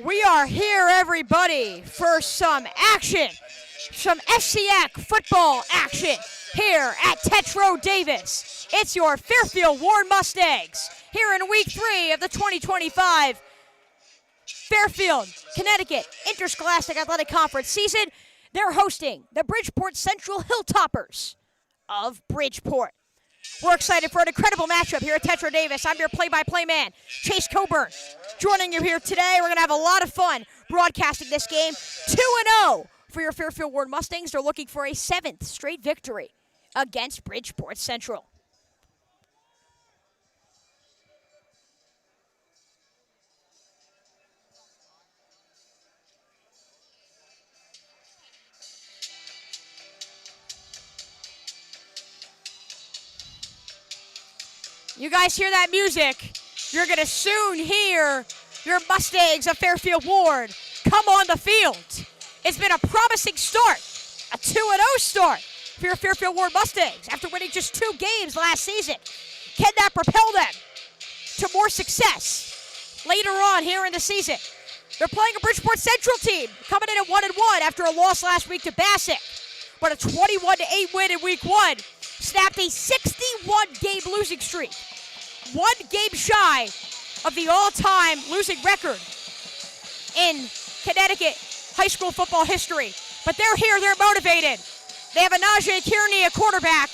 We are here, everybody, for some action, some SCAC football action here at Tetreau Davis. It's your Fairfield Warde Mustangs here in Week 3 of the 2025 Fairfield, Connecticut Interscholastic Athletic Conference season. They're hosting the Bridgeport Central Hilltoppers of Bridgeport. We're excited for an incredible matchup here at Tetreau Davis. I'm your play-by-play man, Chase Coburn. Joining you here today, we're going to have a lot of fun broadcasting this game. 2-0 for your Fairfield Warde Mustangs. They're looking for a 7th straight victory against Bridgeport Central. You guys hear that music? You're going to soon hear your Mustangs of Fairfield Warde come on the field. It's been a promising start, a 2-0 start for your Fairfield Warde Mustangs after winning just 2 games last season. Can that propel them to more success later on here in the season? They're playing a Bridgeport Central team coming in at 1-1 after a loss last week to Bassett, but a 21-8 win in Week 1 snapped a 61-game losing streak. 1 game shy of the all-time losing record in Connecticut high school football history. But they're here, they're motivated. They have Anajae Kearney at quarterback,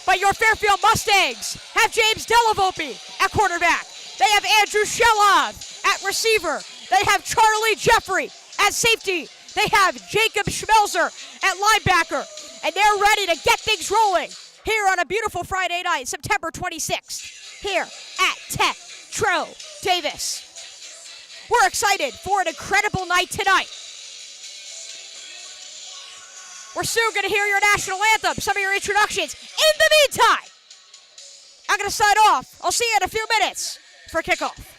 but your Fairfield Mustangs have James Delavolpe at quarterback. They have Andrew Shelov at receiver. They have Charlie Jeffrey at safety. They have Jacob Schmelzer at linebacker. And they're ready to get things rolling here on a beautiful Friday night, September 26th, here at Tetreau Davis. We're excited for an incredible night tonight. We're soon going to hear your national anthem, some of your introductions. In the meantime, I'm going to sign off. I'll see you in a few minutes for kickoff.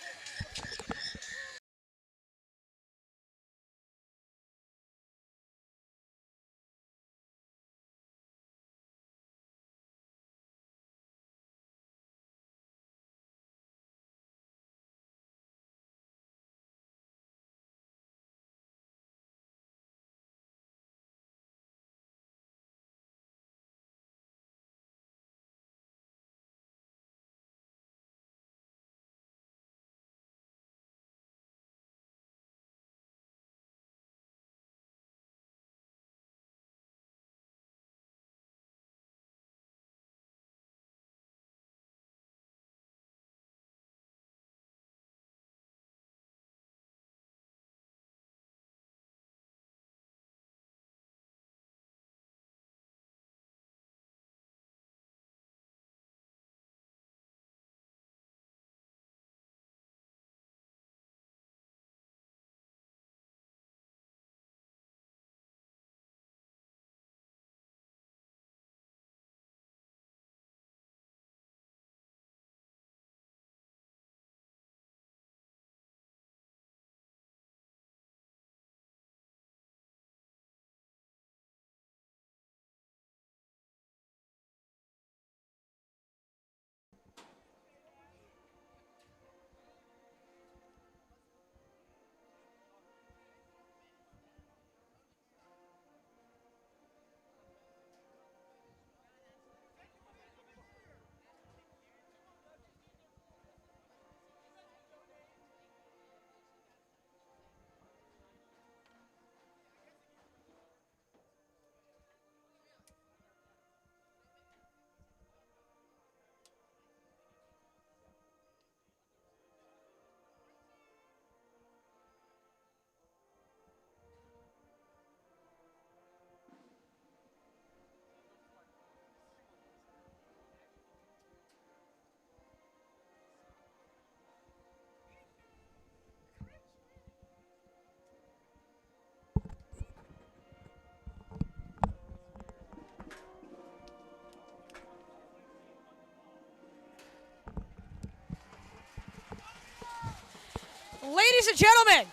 Ladies and gentlemen,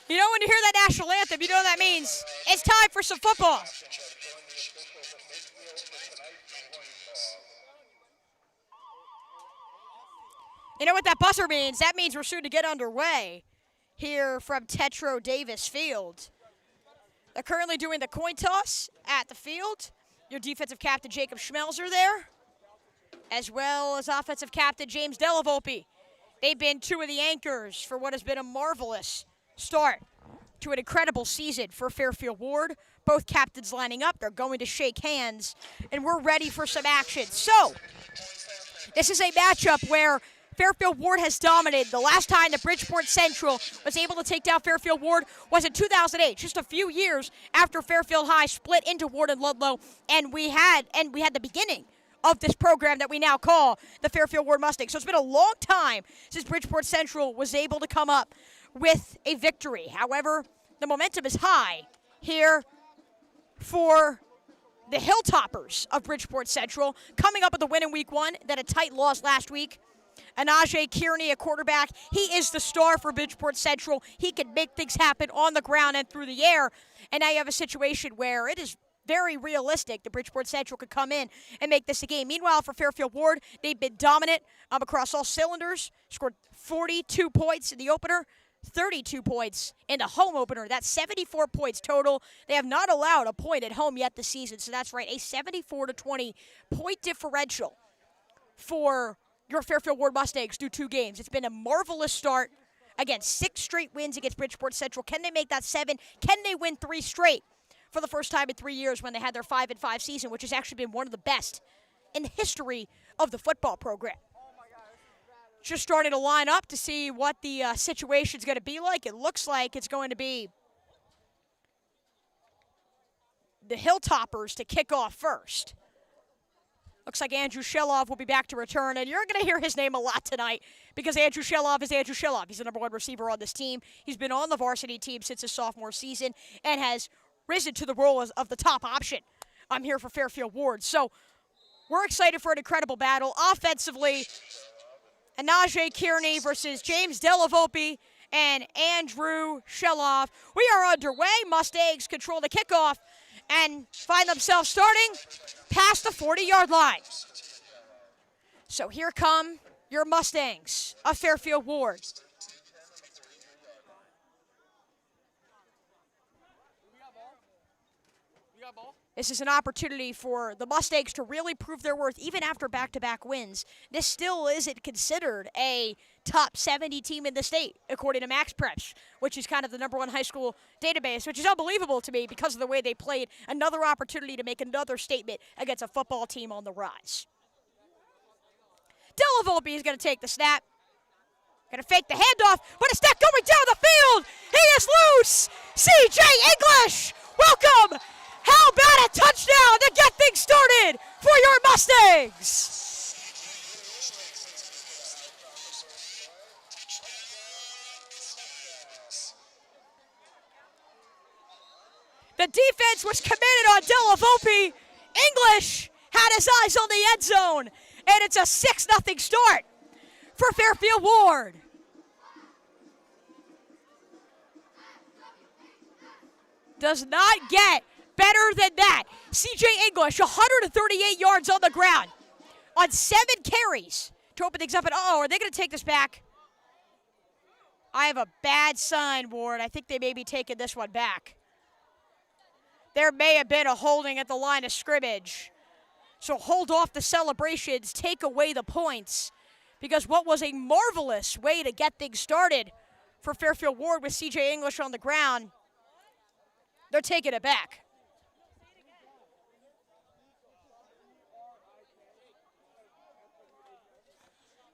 you know when you hear that national anthem, you know what that means. It's time for some football. You know what that buzzer means? That means we're soon to get underway here from Tetreau Davis Field. They're currently doing the coin toss at the field. Your defensive captain, Jacob Schmelzer, there, as well as offensive captain, James Delavolpe. They've been two of the anchors for what has been a marvelous start to an incredible season for Fairfield Warde. Both captains lining up. They're going to shake hands, and we're ready for some action. So, this is a matchup where Fairfield Warde has dominated. The last time that Bridgeport Central was able to take down Fairfield Warde was in 2008, just a few years after Fairfield High split into Warde and Ludlow, and we had the beginning of this program that we now call the Fairfield Warde Mustangs. So it's been a long time since Bridgeport Central was able to come up with a victory. However, the momentum is high here for the Hilltoppers of Bridgeport Central, coming up with a win in week one, then a tight loss last week. Anajae Kearney, a quarterback, he is the star for Bridgeport Central. He can make things happen on the ground and through the air. And now you have a situation where it is very realistic that Bridgeport Central could come in and make this a game. Meanwhile, for Fairfield Warde, they've been dominant across all cylinders, scored 42 points in the opener, 32 points in the home opener. That's 74 points total. They have not allowed a point at home yet this season, so that's right, a 74-20 point differential for your Fairfield Warde Mustangs through 2 games. It's been a marvelous start. Again, 6 straight wins against Bridgeport Central. Can they make that 7? Can they win 3 straight for the first time in 3 years when they had their 5-5 season, which has actually been one of the best in the history of the football program? Just starting to line up to see what the situation's going to be like. It looks like it's going to be the Hilltoppers to kick off first. Looks like Andrew Shelov will be back to return, and you're going to hear his name a lot tonight because Andrew Shelov is Andrew Shelov. He's the #1 receiver on this team. He's been on the varsity team since his sophomore season and has risen to the role of the top option. I'm here for Fairfield Warde. So we're excited for an incredible battle. Offensively, Anajae Kearney versus James Delavolpe and Andrew Shelov. We are underway. Mustangs control the kickoff and find themselves starting past the 40-yard line. So here come your Mustangs of Fairfield Warde. This is an opportunity for the Mustangs to really prove their worth even after back-to-back wins. This still isn't considered a top 70 team in the state, according to Max Preps, which is kind of the #1 high school database, which is unbelievable to me because of the way they played. Another opportunity to make another statement against a football team on the rise. Delavolpe is going to take the snap. Going to fake the handoff, but it's not going down the field. He is loose. C.J. English, welcome. How about a touchdown to get things started for your Mustangs? The defense was committed on Delavolpe. English had his eyes on the end zone, and it's a 6-0 start for Fairfield Warde. Does not get better than that. C.J. English, 138 yards on the ground on 7 carries to open things up. And are they going to take this back? I have a bad sign, Ward. I think they may be taking this one back. There may have been a holding at the line of scrimmage. So hold off the celebrations, take away the points, because what was a marvelous way to get things started for Fairfield Warde with C.J. English on the ground, they're taking it back.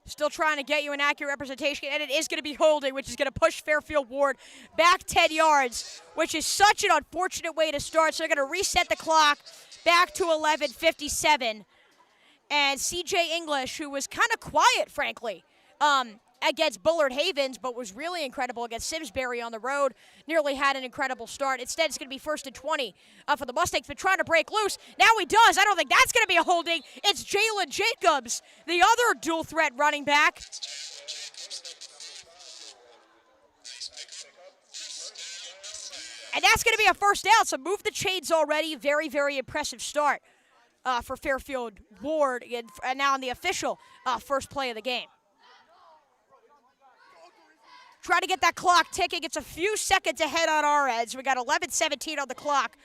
Still trying to get you an accurate representation, and it is going to be holding, which is going to push Fairfield Warde back 10 yards, which is such an unfortunate way to start. So they're going to reset the clock back to 11:57. And C.J. English, who was kind of quiet, frankly, against Bullard Havens, but was really incredible against Simsbury on the road, nearly had an incredible start. Instead, it's going to be 1st and 20 for the Mustangs, but trying to break loose. Now he does. I don't think that's going to be a holding. It's Jalen Jacobs, the other dual threat running back. And that's going to be a first down, so move the chains already. Very, very impressive start for Fairfield Warde, and now on the official first play of the game. Try to get that clock ticking. It's a few seconds ahead on our end. So we got 11:17 on the clock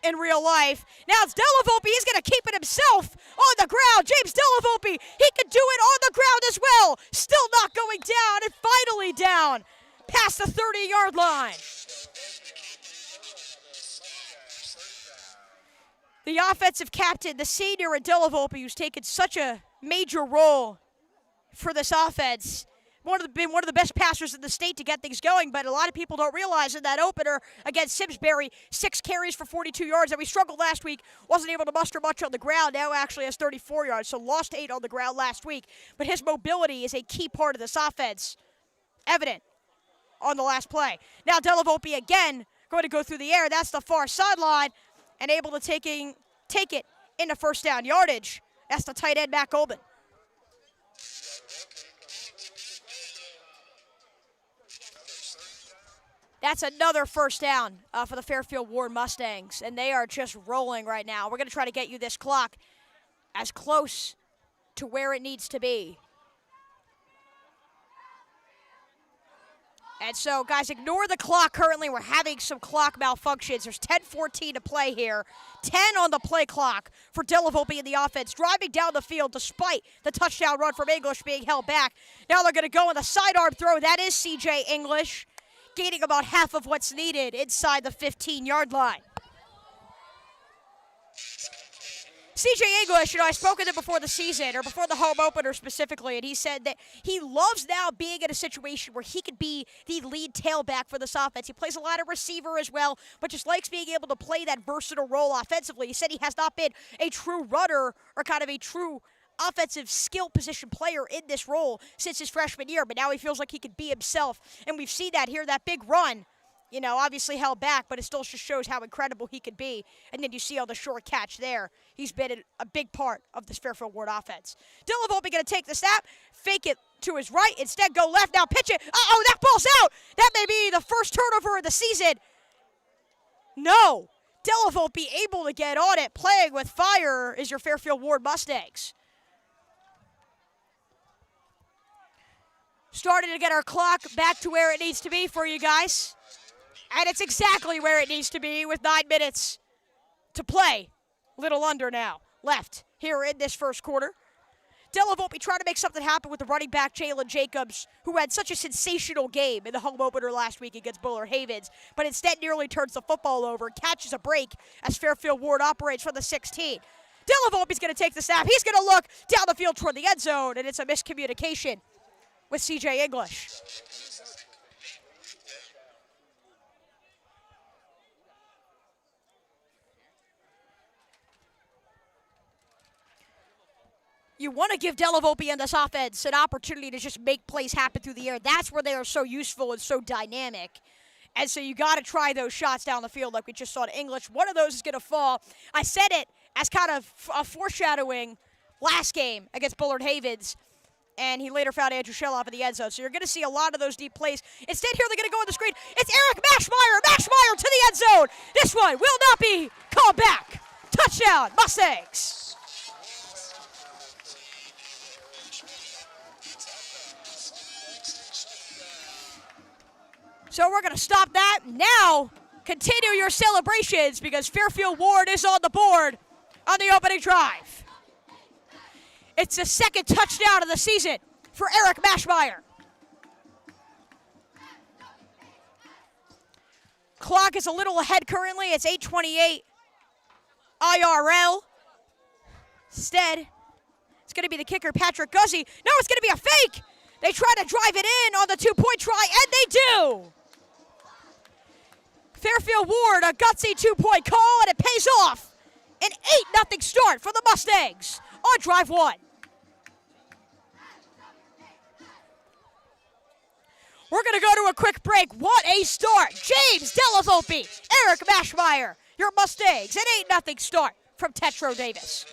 in real life. Now it's Delavolpe. He's going to keep it himself on the ground. James Delavolpe, he can do it on the ground as well. Still not going down, and finally down past the 30-yard line. The offensive captain, the senior in Delavolpe, who's taken such a major role for this offense, been one of the best passers in the state to get things going, but a lot of people don't realize in that opener against Simsbury, 6 carries for 42 yards, and we struggled last week, wasn't able to muster much on the ground, now actually has 34 yards, so lost 8 on the ground last week, but his mobility is a key part of this offense, evident on the last play. Now Delavolpe again going to go through the air, that's the far sideline, and able to take it into first down yardage. That's the tight end, Matt Goldman. That's another first down for the Fairfield Warde Mustangs, and they are just rolling right now. We're going to try to get you this clock as close to where it needs to be. And so, guys, ignore the clock currently. We're having some clock malfunctions. There's 10:14 to play here. 10 on the play clock for Delavolpe in the offense. Driving down the field despite the touchdown run from English being held back. Now they're going to go on the sidearm throw. That is C.J. English, gaining about half of what's needed inside the 15-yard line. C.J. English, I spoke with him before the season, or before the home opener specifically, and he said that he loves now being in a situation where he could be the lead tailback for this offense. He plays a lot of receiver as well, but just likes being able to play that versatile role offensively. He said he has not been a true runner or kind of a true offensive skill position player in this role since his freshman year, but now he feels like he could be himself, and we've seen that here, that big run. Obviously held back, but it still just shows how incredible he could be. And then you see all the short catch there. He's been a big part of this Fairfield Warde offense. Delavolpe going to take the snap, fake it to his right, instead go left, now pitch it. Uh-oh, that ball's out. That may be the first turnover of the season. No. Delavolpe able to get on it, playing with fire is your Fairfield Warde Mustangs. Starting to get our clock back to where it needs to be for you guys. And it's exactly where it needs to be with 9 minutes to play. Little under now left here in this first quarter. Delavolpe trying to make something happen with the running back, Jalen Jacobs, who had such a sensational game in the home opener last week against Bullard Havens, but instead nearly turns the football over and catches a break as Fairfield Warde operates from the 16. Delavolpe's going to take the snap. He's going to look down the field toward the end zone, and it's a miscommunication with C.J. English. You want to give Delavolpe and this offense an opportunity to just make plays happen through the air. That's where they are so useful and so dynamic. And so you got to try those shots down the field like we just saw to English. One of those is going to fall. I said it as kind of a foreshadowing last game against Bullard Havens, and he later found Andrew Shelov in the end zone. So you're going to see a lot of those deep plays. Instead here they're going to go on the screen. It's Eric Mashmeyer. Mashmeyer to the end zone. This one will not be called back. Touchdown, Mustangs. So we're going to stop that. Now, continue your celebrations because Fairfield Warde is on the board on the opening drive. It's the second touchdown of the season for Eric Mashmeyer. Clock is a little ahead currently. It's 8:28 IRL. Instead, it's going to be the kicker, Patrick Guzzi. No, it's going to be a fake. They try to drive it in on the two-point try, and they do. Fairfield Warde, a gutsy two-point call, and it pays off. An 8-0 start for the Mustangs on drive 1. We're going to go to a quick break. What a start. James Delavolpe, Eric Mashmeyer, your Mustangs, an 8-0 start from Tetreau Davis.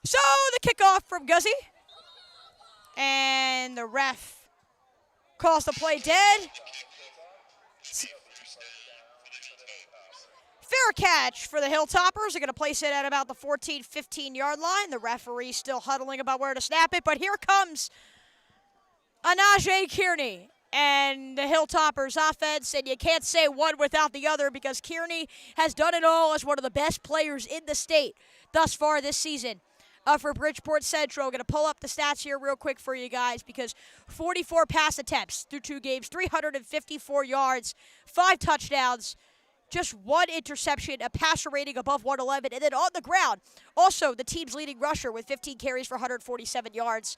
So the kickoff from Guzzi. And the ref calls the play dead. Fair catch for the Hilltoppers. They're going to place it at about the 14, 15-yard line. The referee still huddling about where to snap it. But here comes Anajae Kearney and the Hilltoppers offense. And you can't say one without the other because Kearney has done it all as one of the best players in the state thus far this season. For Bridgeport Central, going to pull up the stats here real quick for you guys because 44 pass attempts through 2 games, 354 yards, 5 touchdowns, just 1 interception, a passer rating above 111, and then on the ground, also the team's leading rusher with 15 carries for 147 yards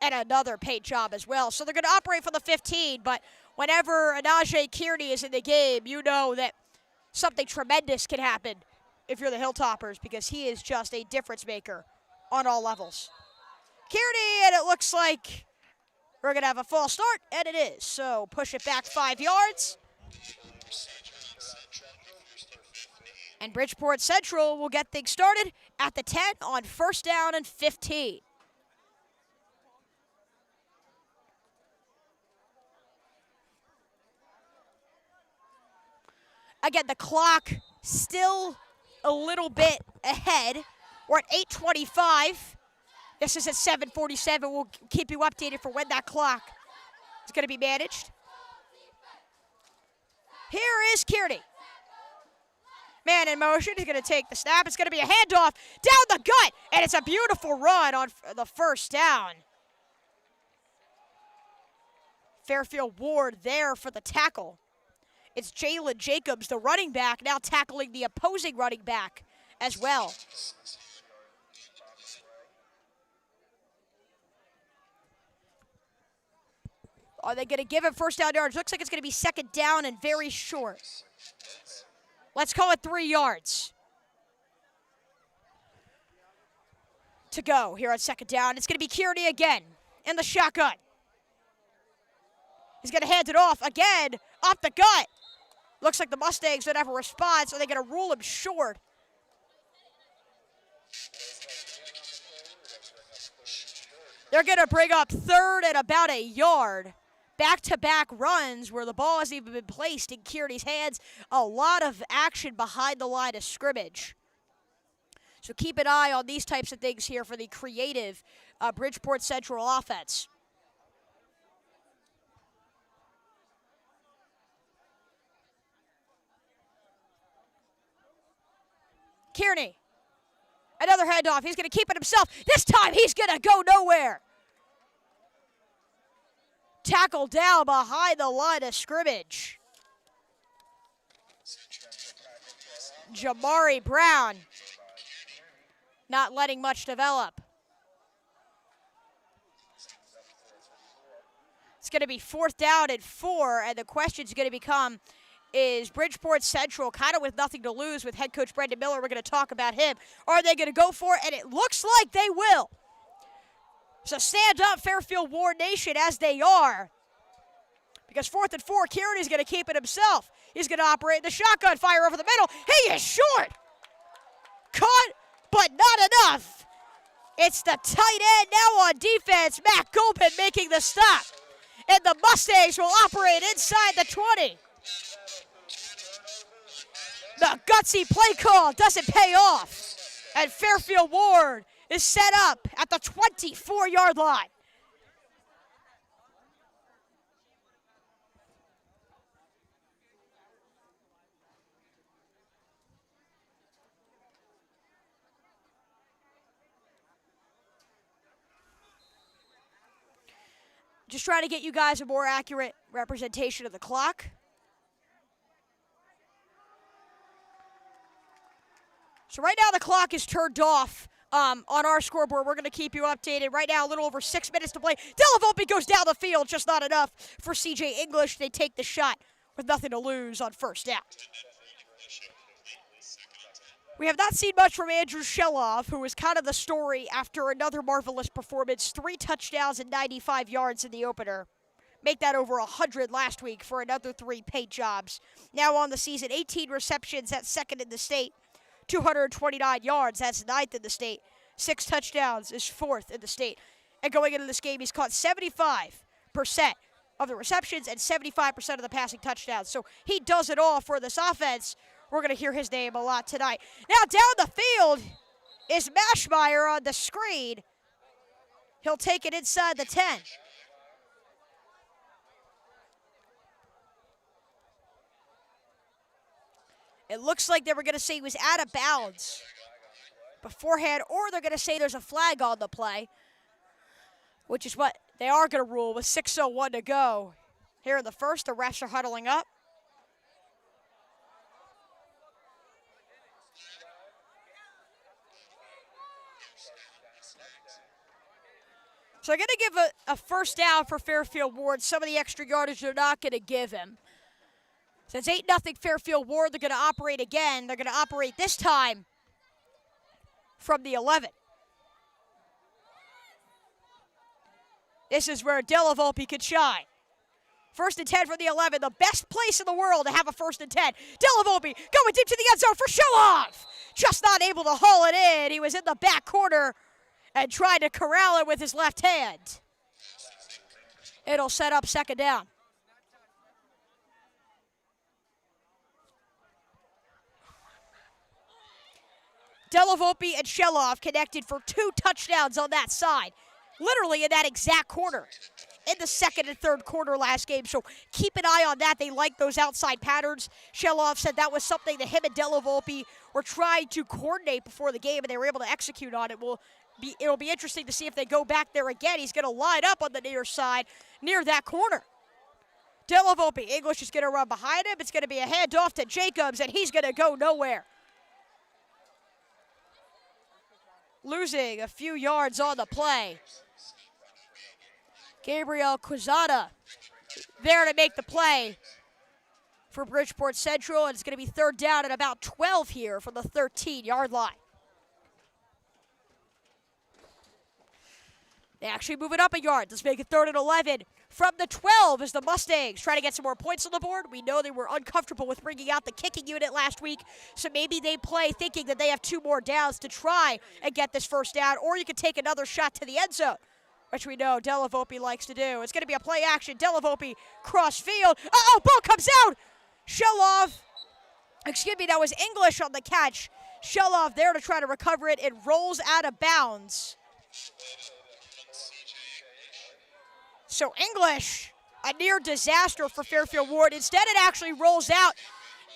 and another paid job as well. So they're going to operate from the 15, but whenever Anajae Kearney is in the game, you know that something tremendous can happen if you're the Hilltoppers because he is just a difference maker on all levels. Kearney, and it looks like we're going to have a false start, and it is. So push it back 5 yards. And Bridgeport Central will get things started at the 10 on 1st down and 15. Again, the clock still a little bit ahead. We're at 8:25. This is at 7:47. We'll keep you updated for when that clock is going to be managed. Here is Kearney. Man in motion. He's going to take the snap. It's going to be a handoff down the gut, and it's a beautiful run on the 1st down. Fairfield Warde there for the tackle. It's Jalen Jacobs, the running back, now tackling the opposing running back as well. Are they going to give him 1st down yards? Looks like it's going to be 2nd down and very short. Let's call it 3 yards to go here on 2nd down. It's going to be Kearney again in the shotgun. He's going to hand it off again, off the gut. Looks like the Mustangs don't have a response. Are they going to rule him short? They're going to bring up 3rd and about a yard. Back-to-back runs where the ball hasn't even been placed in Kearney's hands. A lot of action behind the line of scrimmage. So keep an eye on these types of things here for the creative Bridgeport Central offense. Kearney, another handoff. He's going to keep it himself. This time he's going to go nowhere. Tackle down behind the line of scrimmage. Jamari Brown not letting much develop. It's going to be 4th down and 4, and the question's going to become, is Bridgeport Central kind of with nothing to lose with head coach Brendan Miller? We're going to talk about him. Are they going to go for it? And it looks like they will. So stand up, Fairfield Warde Nation, as they are. Because 4th and 4, Kearney's going to keep it himself. He's going to operate the shotgun, fire over the middle. He is short. Caught, but not enough. It's the tight end now on defense, Matt Coburn making the stop. And the Mustangs will operate inside the 20. The gutsy play call doesn't pay off. And Fairfield Warde is set up at the 24-yard line. Just trying to get you guys a more accurate representation of the clock. So right now the clock is turned off on our scoreboard. We're going to keep you updated. Right now, a little over 6 minutes to play. Delavolpe goes down the field, just not enough for C.J. English. They take the shot with nothing to lose on 1st down. We have not seen much from Andrew Shelov, who was kind of the story after another marvelous performance. 3 touchdowns and 95 yards in the opener. Make that over 100 last week for another 3 paid jobs. Now on the season, 18 receptions, that's 2nd in the state. 229 yards, that's 9th in the state. 6 touchdowns, is 4th in the state. And going into this game, he's caught 75% of the receptions and 75% of the passing touchdowns. So he does it all for this offense. We're going to hear his name a lot tonight. Now down the field is Mashmeyer on the screen. He'll take it inside the 10. It looks like they were going to say he was out of bounds beforehand, or they're going to say there's a flag on the play, which is what they are going to rule with 6:01 to go. Here in the first, the refs are huddling up. So they're going to give a first down for Fairfield Warde. Some of the extra yardage they're not going to give him. Since 8-0 Fairfield Warde, they're going to operate again. They're going to operate this time from the 11. This is where Della Volpe could shine. 1st and 10 from the 11, the best place in the world to have a 1st and 10. Della Volpe going deep to the end zone for Shelov. Just not able to haul it in. He was in the back corner and tried to corral it with his left hand. It'll set up 2nd down. Della Volpe and Shelov connected for 2 touchdowns on that side, literally in that exact corner, in the 2nd and 3rd quarter last game. So keep an eye on that. They like those outside patterns. Shelov said that was something that him and Della Volpe were trying to coordinate before the game, and they were able to execute on it. It'll be interesting to see if they go back there again. He's going to line up on the near side, near that corner. Della Volpe, English is going to run behind him. It's going to be a handoff to Jacobs, and he's going to go nowhere. Losing a few yards on the play. Gabriel Quezada there to make the play for Bridgeport Central, and it's going to be 3rd down at about 12 here from the 13-yard line. They actually move it up a yard. Let's make it 3rd and 11 from the 12 as the Mustangs try to get some more points on the board. We know they were uncomfortable with bringing out the kicking unit last week, so maybe they play thinking that they have 2 more downs to try and get this 1st down, or you could take another shot to the end zone, which we know Della Volpe likes to do. It's going to be a play action. Della Volpe cross field. Uh-oh, ball comes out. Shelov, that was English on the catch. Shelov there to try to recover it. It rolls out of bounds. So English, a near disaster for Fairfield Warde. Instead, it actually rolls out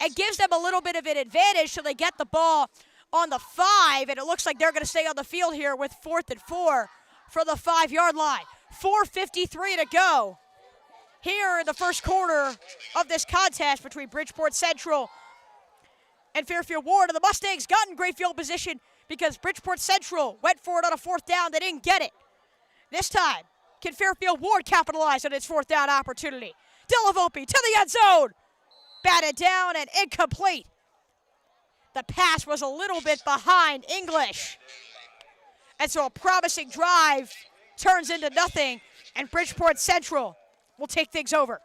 and gives them a little bit of an advantage, so they get the ball on the 5, and it looks like they're going to stay on the field here with 4th and 4 for the 5-yard line. 4:53 to go here in the first quarter of this contest between Bridgeport Central and Fairfield Warde. And the Mustangs got in great field position because Bridgeport Central went for it on a 4th down. They didn't get it. This time, can Fairfield Warde capitalize on its 4th down opportunity? Della Volpe to the end zone. Batted down and incomplete. The pass was a little bit behind English. And so a promising drive turns into nothing, and Bridgeport Central will take things over.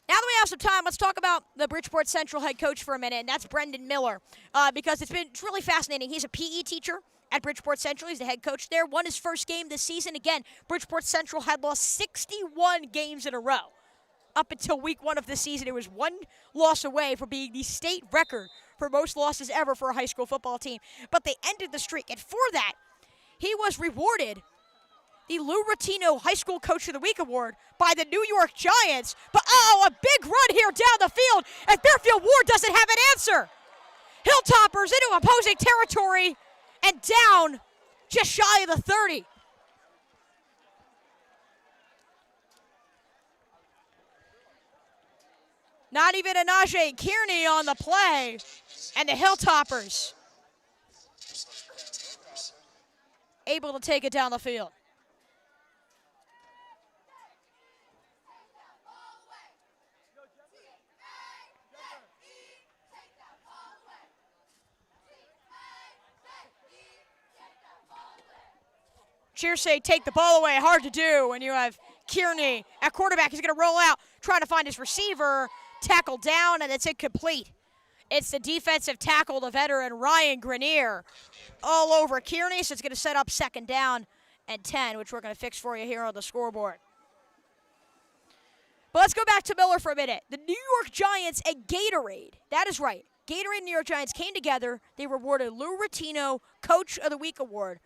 Now that we have some time, let's talk about the Bridgeport Central head coach for a minute, and that's Brendan Miller, because it's really fascinating. He's a PE teacher at Bridgeport Central. He's the head coach there. Won his first game this season. Again, Bridgeport Central had lost 61 games in a row. Up until week 1 of the season, it was 1 loss away from being the state record for most losses ever for a high school football team. But they ended the streak, and for that, he was rewarded the Lou Rattino High School Coach of the Week award by the New York Giants. But a big run here down the field, and Fairfield Warde doesn't have an answer. Hilltoppers into opposing territory and down just shy of the 30. Not even Anajae Kearney on the play, and the Hilltoppers able to take it down the field. Cheers say take the ball away. Hard to do when you have Kearney at quarterback. He's going to roll out, trying to find his receiver. Tackle down, and it's incomplete. It's the defensive tackle, the veteran Ryan Grenier, all over Kearney, so it's going to set up 2nd down and 10, which we're going to fix for you here on the scoreboard. But let's go back to Miller for a minute. The New York Giants and Gatorade, that is right, Gatorade and New York Giants came together. They rewarded Lou Rattino Coach of the Week award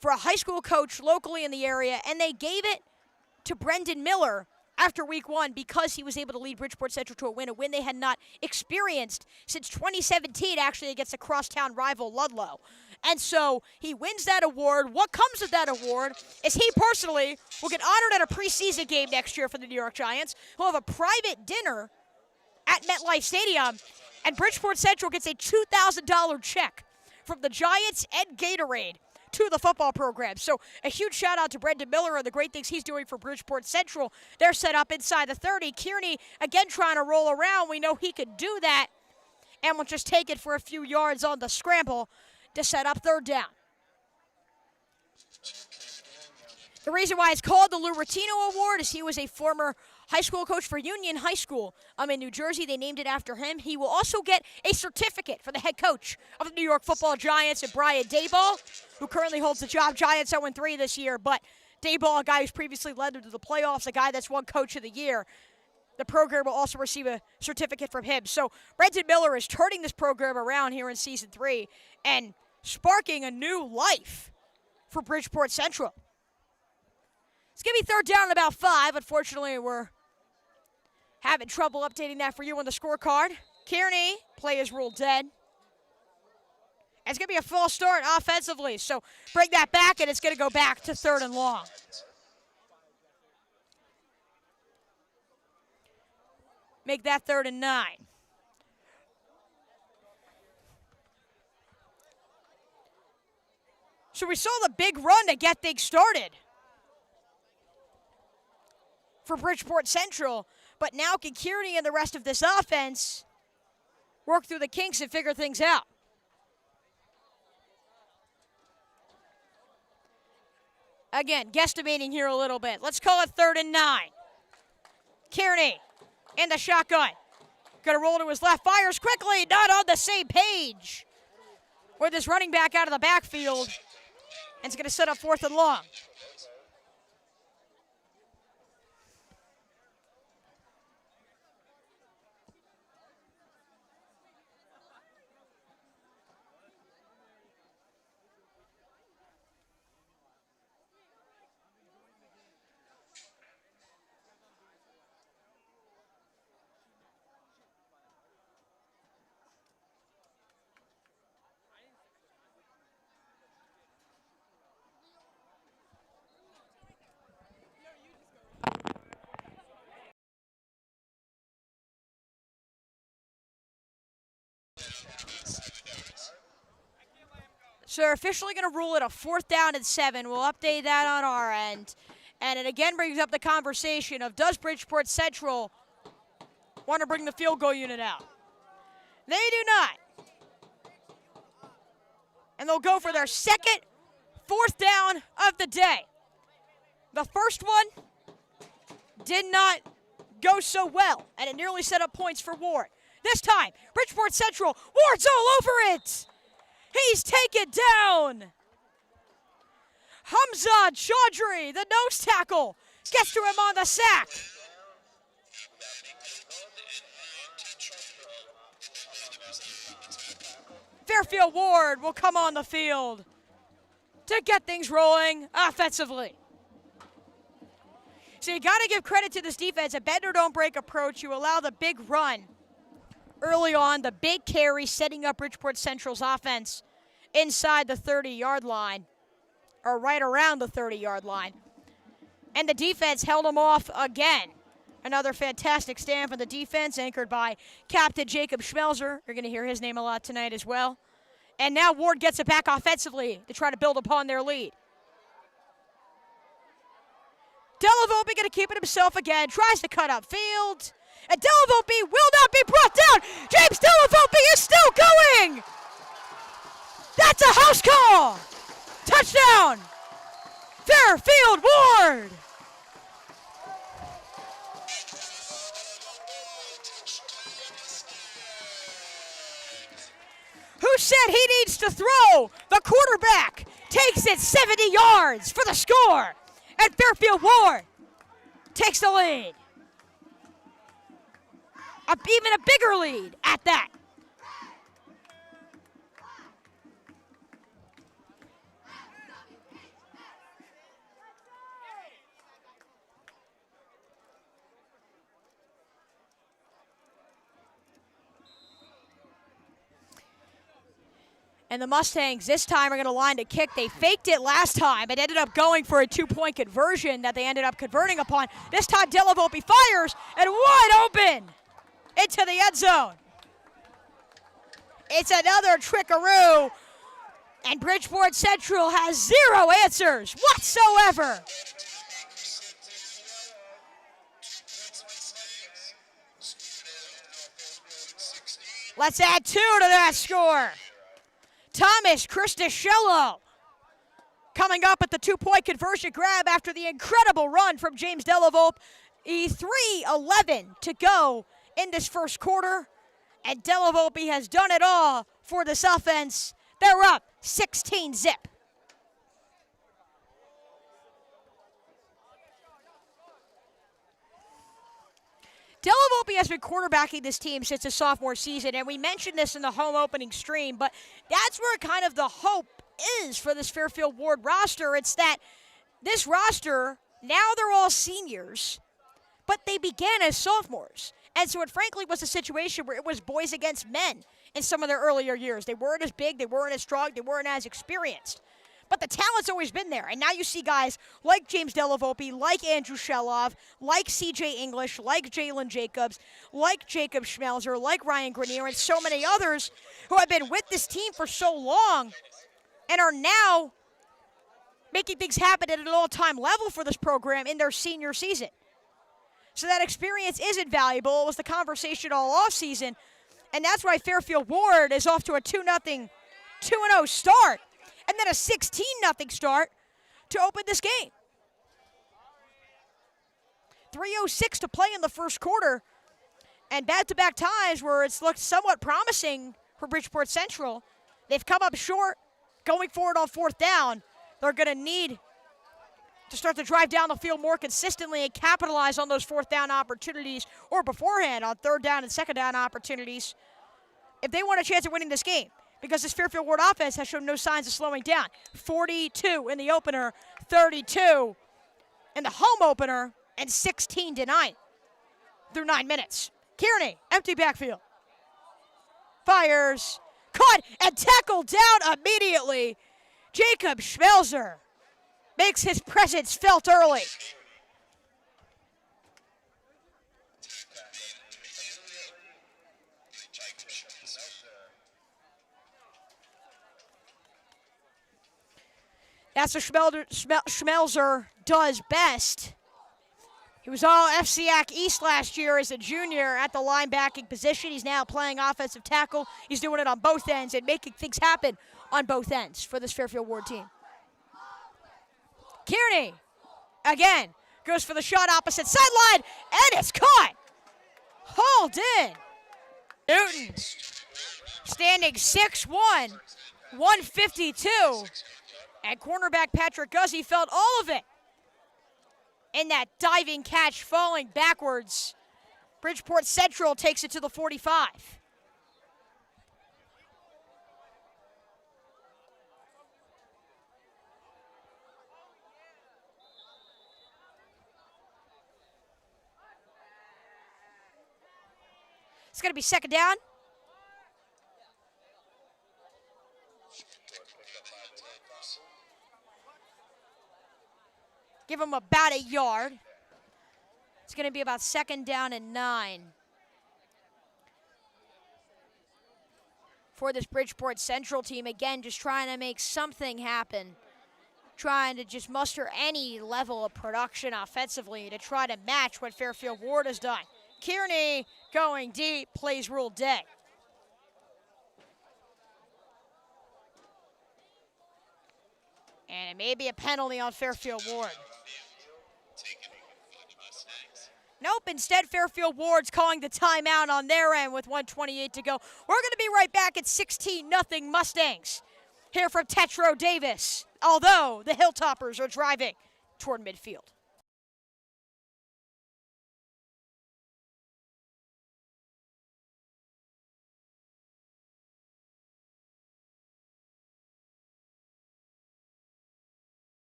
for a high school coach locally in the area, and they gave it to Brendan Miller after week 1 because he was able to lead Bridgeport Central to a win they had not experienced since 2017, actually, against a crosstown rival, Ludlow. And so he wins that award. What comes with that award is he personally will get honored at a preseason game next year for the New York Giants. He'll have a private dinner at MetLife Stadium, and Bridgeport Central gets a $2,000 check from the Giants and Gatorade to the football program. So a huge shout out to Brendan Miller and the great things he's doing for Bridgeport Central. They're set up inside the 30. Kearney again trying to roll around. We know he could do that, and we'll just take it for a few yards on the scramble to set up 3rd down. The reason why it's called the Lou Rattino Award is he was a former high school coach for Union High School in New Jersey. They named it after him. He will also get a certificate for the head coach of the New York Football Giants, and Brian Dayball, who currently holds the job. Giants 0-3 this year, but Dayball, a guy who's previously led them to the playoffs, a guy that's won Coach of the Year. The program will also receive a certificate from him. So Brendan Miller is turning this program around here in Season 3 and sparking a new life for Bridgeport Central. It's going to be 3rd down and about 5. Unfortunately, we're having trouble updating that for you on the scorecard. Kearney, play is ruled dead. And it's going to be a false start offensively. So bring that back, and it's going to go back to 3rd and long. Make that 3rd and 9. So we saw the big run to get things started for Bridgeport Central, but now can Kearney and the rest of this offense work through the kinks and figure things out? Again, guesstimating here a little bit. Let's call it 3rd and 9. Kearney in the shotgun. Gonna roll to his left, fires quickly, not on the same page with this running back out of the backfield, and it's gonna set up 4th and long. So they're officially going to rule it a 4th down and 7. We'll update that on our end. And it again brings up the conversation of, does Bridgeport Central want to bring the field goal unit out? They do not. And they'll go for their 2nd 4th down of the day. The first one did not go so well, and it nearly set up points for Warde. This time, Bridgeport Central, Warde's all over it. He's taken down. Hamza Chaudhry, the nose tackle, gets to him on the sack. Fairfield Warde will come on the field to get things rolling offensively. So you got to give credit to this defense, a bend or don't break approach. You allow the big run early on, the big carry, setting up Bridgeport Central's offense inside the 30-yard line, or right around the 30-yard line. And the defense held them off again. Another fantastic stand for the defense, anchored by Captain Jacob Schmelzer. You're going to hear his name a lot tonight as well. And now Warde gets it back offensively to try to build upon their lead. Delavolpe going to keep it himself again, tries to cut upfield. And Delavolpe will not be brought down. James Delavolpe is still going. That's a house call. Touchdown, Fairfield Warde. set. He needs to throw. The quarterback takes it 70 yards for the score. And Fairfield Warde takes the lead. Even a bigger lead at that. And the Mustangs this time are going to line to kick. They faked it last time. It ended up going for a 2-point conversion that they ended up converting upon. This time, Delavolpe fires and wide open into the end zone. It's another trickaroo. And Bridgeport Central has zero answers whatsoever. Let's add 2 to that score. Thomas Shelov coming up at the 2-point conversion grab after the incredible run from James Delavolpe. 3:11 to go in this first quarter, and Delavolpe has done it all for this offense. They're up 16-zip. Delavolpe has been quarterbacking this team since his sophomore season, and we mentioned this in the home opening stream, but that's where kind of the hope is for this Fairfield Warde roster. It's that this roster, now they're all seniors, but they began as sophomores. And so it frankly was a situation where it was boys against men in some of their earlier years. They weren't as big, they weren't as strong, they weren't as experienced. But the talent's always been there, and now you see guys like James Delavolpe, like Andrew Shelov, like C.J. English, like Jalen Jacobs, like Jacob Schmelzer, like Ryan Grenier, and so many others who have been with this team for so long and are now making things happen at an all-time level for this program in their senior season. So that experience is invaluable. It was the conversation all offseason, and that's why Fairfield Warde is off to a 2-0 start. And then a 16-0 start to open this game. 3:06 to play in the first quarter. And back-to-back times where it's looked somewhat promising for Bridgeport Central. They've come up short going forward on 4th down. They're going to need to start to drive down the field more consistently and capitalize on those 4th down opportunities, or beforehand on 3rd down and 2nd down opportunities, if they want a chance of winning this game. Because this Fairfield Warde offense has shown no signs of slowing down. 42 in the opener, 32 in the home opener, and 16-9 through 9 minutes. Kearney, empty backfield. Fires, caught, and tackled down immediately. Jacob Schmelzer makes his presence felt early. That's what Schmelzer does best. He was all FCAC East last year as a junior at the linebacking position. He's now playing offensive tackle. He's doing it on both ends and making things happen on both ends for this Fairfield Warde team. Kearney, again, goes for the shot opposite sideline, and it's caught. Hauled in. Newton, standing 6'1", 152. And cornerback Patrick Guzzi felt all of it in that diving catch, falling backwards. Bridgeport Central takes it to the 45. It's going to be 2nd down. Give them about a yard. It's going to be about 2nd down and 9 for this Bridgeport Central team. Again, just trying to make something happen. Trying to just muster any level of production offensively to try to match what Fairfield Warde has done. Kearney going deep, plays rule dead. And it may be a penalty on Fairfield Warde. Nope, instead Fairfield Warde's calling the timeout on their end with 1:28 to go. We're going to be right back at 16-0 Mustangs. Here from Tetreau Davis, although the Hilltoppers are driving toward midfield.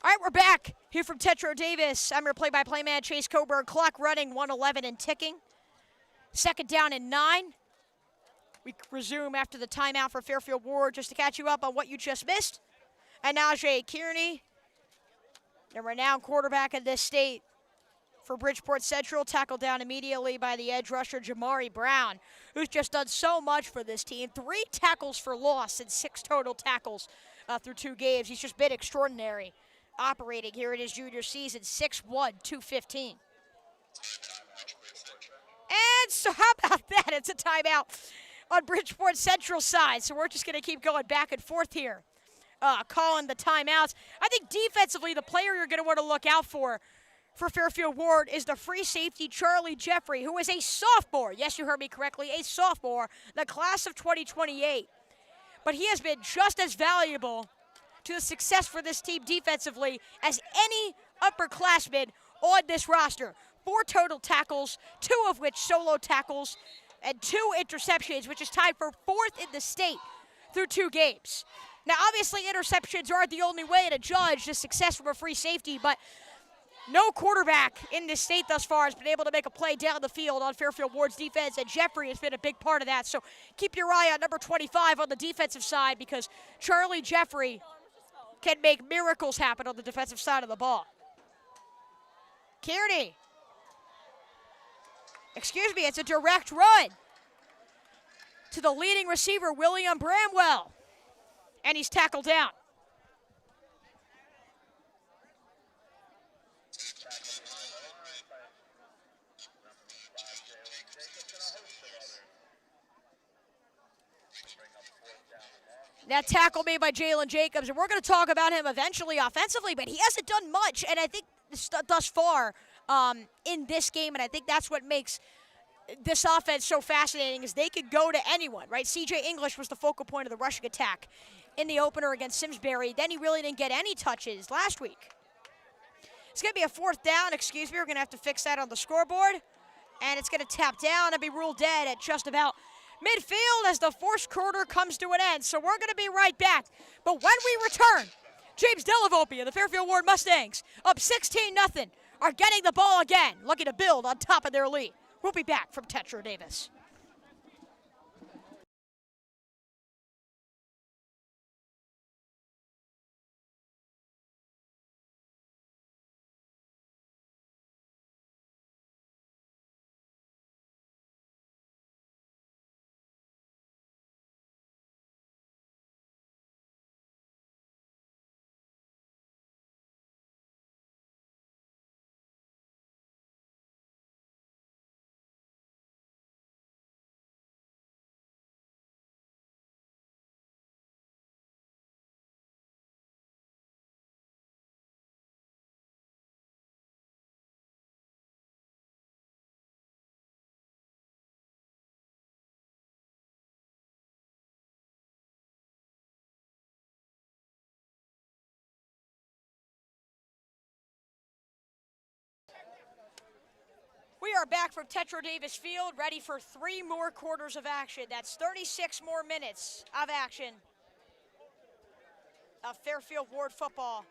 All right, we're back here from Tetreau Davis. I'm your play-by-play man, Chase Coburn. Clock running, 1:11 and ticking. Second down and 9. We resume after the timeout for Fairfield Warde just to catch you up on what you just missed. Anajae Kearney, the renowned quarterback of this state for Bridgeport Central, tackled down immediately by the edge rusher Jamari Brown, who's just done so much for this team. 3 tackles for loss and 6 total tackles through 2 games. He's just been extraordinary operating here in his junior season. 6'1", 215. And so how about that? It's a timeout on Bridgeport Central side. So we're just going to keep going back and forth here, calling the timeouts. I think defensively, the player you're going to want to look out for Fairfield Warde is the free safety Charlie Jeffrey, who is a sophomore. Yes, you heard me correctly, a sophomore, the class of 2028. But he has been just as valuable to the success for this team defensively as any upperclassman on this roster. 4 total tackles, 2 of which solo tackles, and 2 interceptions, which is tied for 4th in the state through 2 games. Now, obviously, interceptions aren't the only way to judge the success from a free safety, but no quarterback in this state thus far has been able to make a play down the field on Fairfield Warde's defense, and Jeffrey has been a big part of that. So keep your eye on number 25 on the defensive side, because Charlie Jeffrey can make miracles happen on the defensive side of the ball. Kearney. Excuse me, it's a direct run to the leading receiver, William Bramwell. And he's tackled down. That tackle made by Jalen Jacobs, and we're going to talk about him eventually offensively, but he hasn't done much, and I think thus far in this game, and I think that's what makes this offense so fascinating, is they could go to anyone, right? C.J. English was the focal point of the rushing attack in the opener against Simsbury. Then he really didn't get any touches last week. It's going to be a 4th down. Excuse me, we're going to have to fix that on the scoreboard, and it's going to tap down and be ruled dead at just about midfield as the 4th quarter comes to an end. So we're going to be right back. But when we return, James Delavolpe of the Fairfield Warde Mustangs, up 16-0, are getting the ball again, looking to build on top of their lead. We'll be back from Tetreau Davis. We are back from Tetreau Davis Field, ready for 3 more quarters of action. That's 36 more minutes of action of Fairfield Warde football.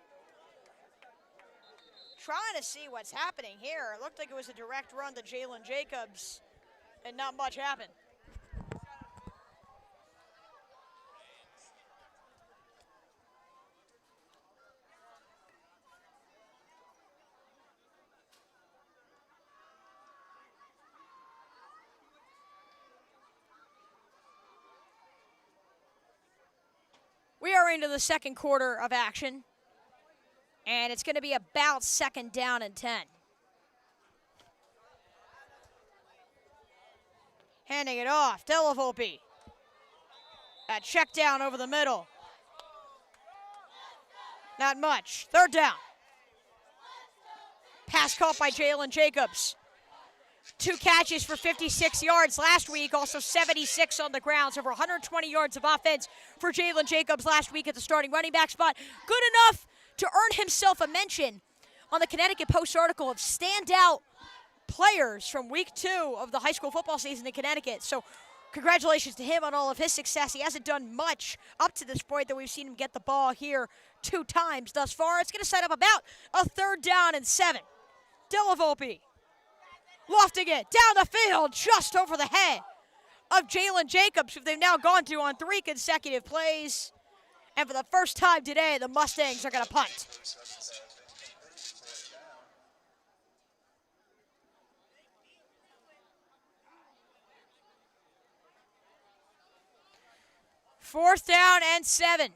Trying to see what's happening here. It looked like it was a direct run to Jalen Jacobs, and not much happened. going to the second quarter of action. And it's going to be about 2nd down and 10. Handing it off, Delavolpe. A check down over the middle. Not much. 3rd down. Pass caught by Jalen Jacobs. 2 catches for 56 yards last week, also 76 on the ground. So over 120 yards of offense for Jalen Jacobs last week at the starting running back spot. Good enough to earn himself a mention on the Connecticut Post article of standout players from week 2 of the high school football season in Connecticut. So congratulations to him on all of his success. He hasn't done much up to this point, though we've seen him get the ball here 2 times thus far. It's going to set up about a 3rd down and 7. Delavolpe lofting it down the field just over the head of Jalen Jacobs, who they've now gone to on 3 consecutive plays. And for the first time today, the Mustangs are going to punt. Fourth down and 7.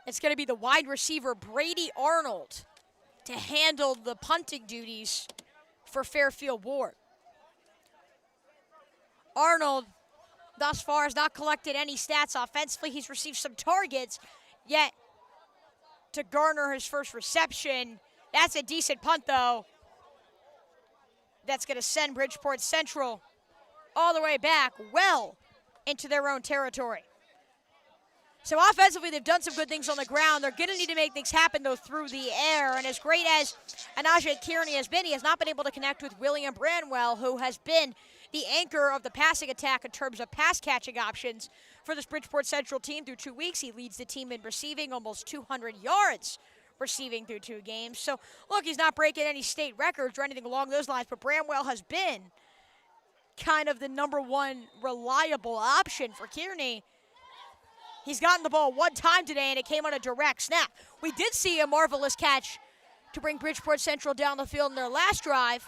It's going to be the wide receiver, Brady Arnold, to handle the punting duties for Fairfield Warde. Arnold, thus far, has not collected any stats offensively. He's received some targets, yet to garner his first reception. That's a decent punt, though. That's going to send Bridgeport Central all the way back well into their own territory. So offensively, they've done some good things on the ground. They're going to need to make things happen, though, through the air. And as great as Anajae Kearney has been, he has not been able to connect with William Branwell, who has been the anchor of the passing attack in terms of pass-catching options for this Bridgeport Central team through 2 weeks. He leads the team in receiving, almost 200 yards receiving through 2 games. So, look, he's not breaking any state records or anything along those lines, but Branwell has been kind of the #1 reliable option for Kearney. He's gotten the ball 1 time today, and it came on a direct snap. We did see a marvelous catch to bring Bridgeport Central down the field in their last drive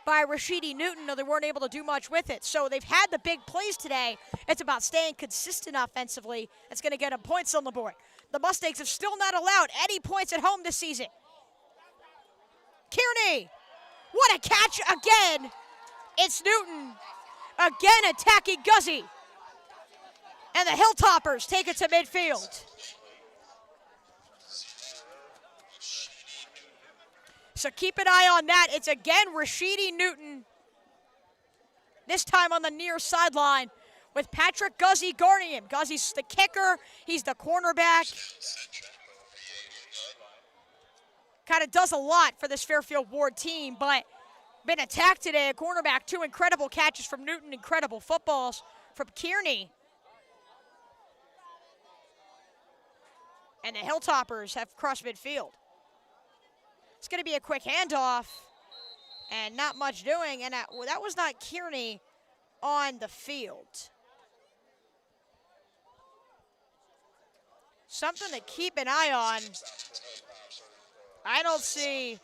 by Rashidi Newton, though they weren't able to do much with it. So they've had the big plays today. It's about staying consistent offensively. It's going to get them points on the board. The Mustangs have still not allowed any points at home this season. Kearney, what a catch again. It's Newton, again attacking Guzzi. And the Hilltoppers take it to midfield. So keep an eye on that. It's again Rashidi Newton, this time on the near sideline with Patrick Guzzi guarding him. Guzzi's the kicker. He's the cornerback. Kind of does a lot for this Fairfield Warde team, but been attacked today. A cornerback, 2 incredible catches from Newton, incredible footballs from Kearney. And the Hilltoppers have crossed midfield. It's going to be a quick handoff and not much doing. And that was not Kearney on the field. Something to keep an eye on. I don't see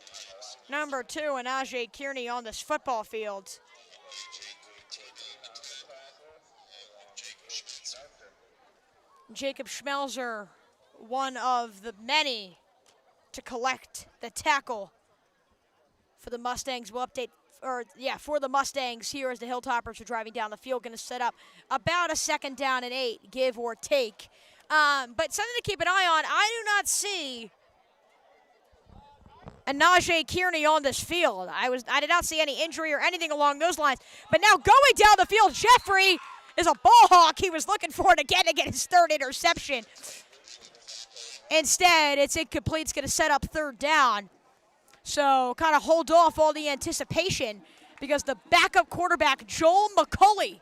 number 2, Anajae Kearney, on this football field. Jacob Schmelzer, one of the many to collect the tackle for the Mustangs. We'll update, for the Mustangs here as the Hilltoppers are driving down the field, going to set up about a 2nd down and 8, give or take. But something to keep an eye on, I do not see Anajae Kearney on this field. I did not see any injury or anything along those lines. But now going down the field, Jeffrey is a ball hawk. He was looking for it again to get his 3rd interception. Instead, it's incomplete. It's going to set up 3rd down. So kind of hold off all the anticipation because the backup quarterback, Joel McCulley,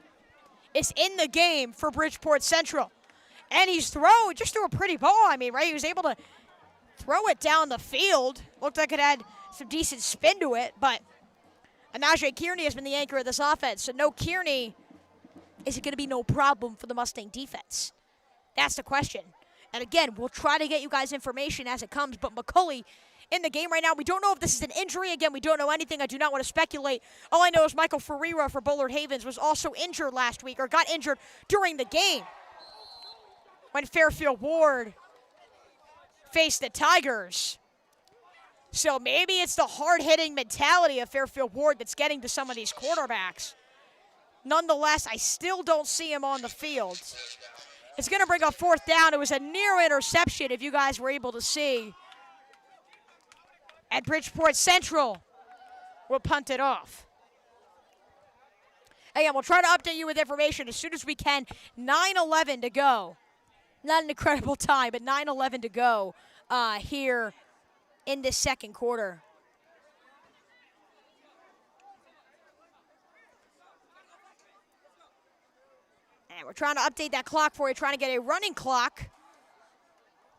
is in the game for Bridgeport Central. And he's just threw a pretty ball. I mean, right? He was able to throw it down the field. Looked like it had some decent spin to it, but Anajae Kearney has been the anchor of this offense. So no Kearney, is it going to be no problem for the Mustang defense? That's the question. And again, we'll try to get you guys information as it comes, but McCulley in the game right now. We don't know if this is an injury. Again, we don't know anything. I do not want to speculate. All I know is Michael Ferreira for Bullard Havens was also injured last week, or got injured during the game when Fairfield Warde faced the Tigers. So maybe it's the hard-hitting mentality of Fairfield Warde that's getting to some of these quarterbacks. Nonetheless, I still don't see him on the field. It's going to bring up fourth down. It was a near interception, if you guys were able to see. And Bridgeport Central will punt it off. Again, we'll try to update you with information as soon as we can. 9:11 to go. Not an incredible time, but 9:11 to go here in this second quarter. And we're trying to update that clock for you, trying to get a running clock,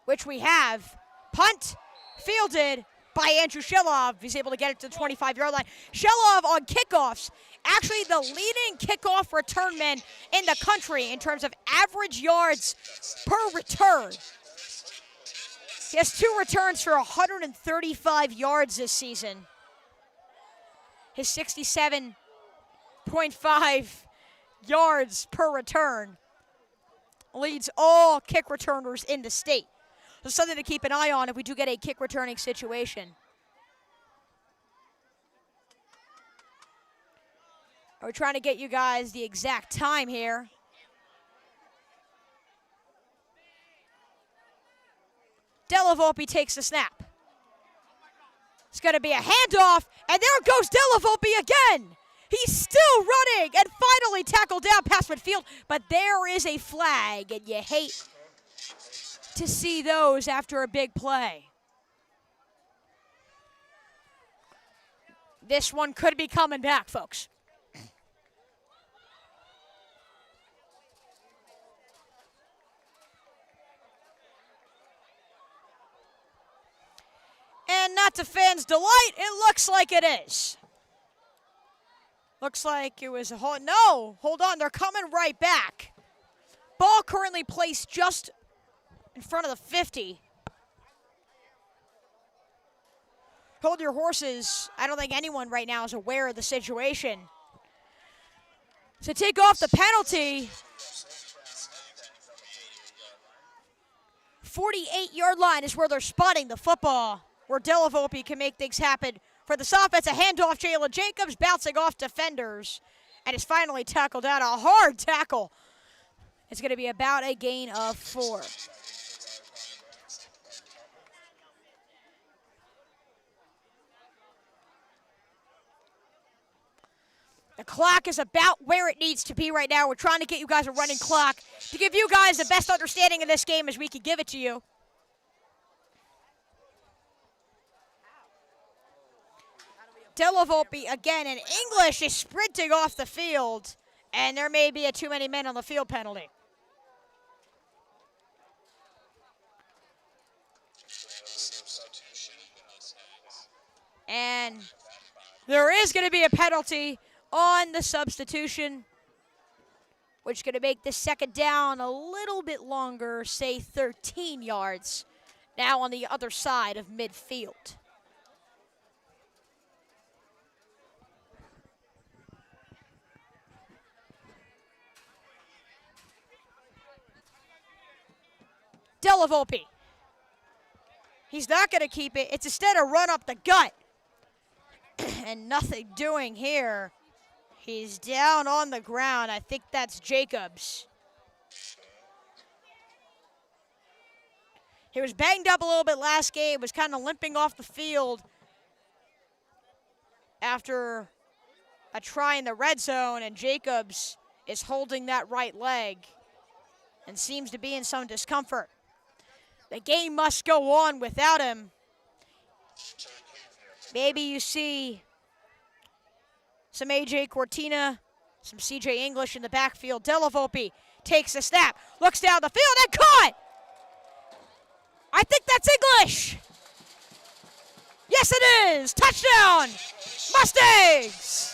which we have. Punt fielded by Andrew Shelov. He's able to get it to the 25-yard line. Shelov on kickoffs, actually the leading kickoff return man in the country in terms of average yards per return. He has 2 returns for 135 yards this season. His 67.5 yards per return leads all kick returners in the state. So something to keep an eye on if we do get a kick returning situation. We're trying to get you guys the exact time here. Della Volpe takes the snap. It's going to be a handoff, and there goes Della Volpe again. He's still running and finally tackled down past midfield, but there is a flag, and you hate to see those after a big play. This one could be coming back, folks. And not to fans' delight, it looks like it is. Looks like it was a hold. No, hold on, they're coming right back. Ball currently placed just in front of the 50. Hold your horses. I don't think anyone right now is aware of the situation. To take off the penalty, 48-yard line is where they're spotting the football, where Della Volpe can make things happen for this offense. A handoff, Jalen Jacobs bouncing off defenders, and is finally tackled out. A hard tackle. It's going to be about a gain of 4. The clock is about where it needs to be right now. We're trying to get you guys a running clock to give you guys the best understanding of this game as we can give it to you. Della Volpe again in English is sprinting off the field, and there may be a too many men on the field penalty. And there is going to be a penalty on the substitution, which is going to make this second down a little bit longer, say 13 yards, now on the other side of midfield. Della Volpe. He's not going to keep it. It's instead a run up the gut. And nothing doing here. He's down on the ground. I think that's Jacobs. He was banged up a little bit last game, was kind of limping off the field after a try in the red zone, and Jacobs is holding that right leg and seems to be in some discomfort. The game must go on without him. Maybe you see some A.J. Cortina, some C.J. English in the backfield. Della Volpe takes the snap, looks down the field, and caught! I think that's English! Yes, it is! Touchdown! Mustangs!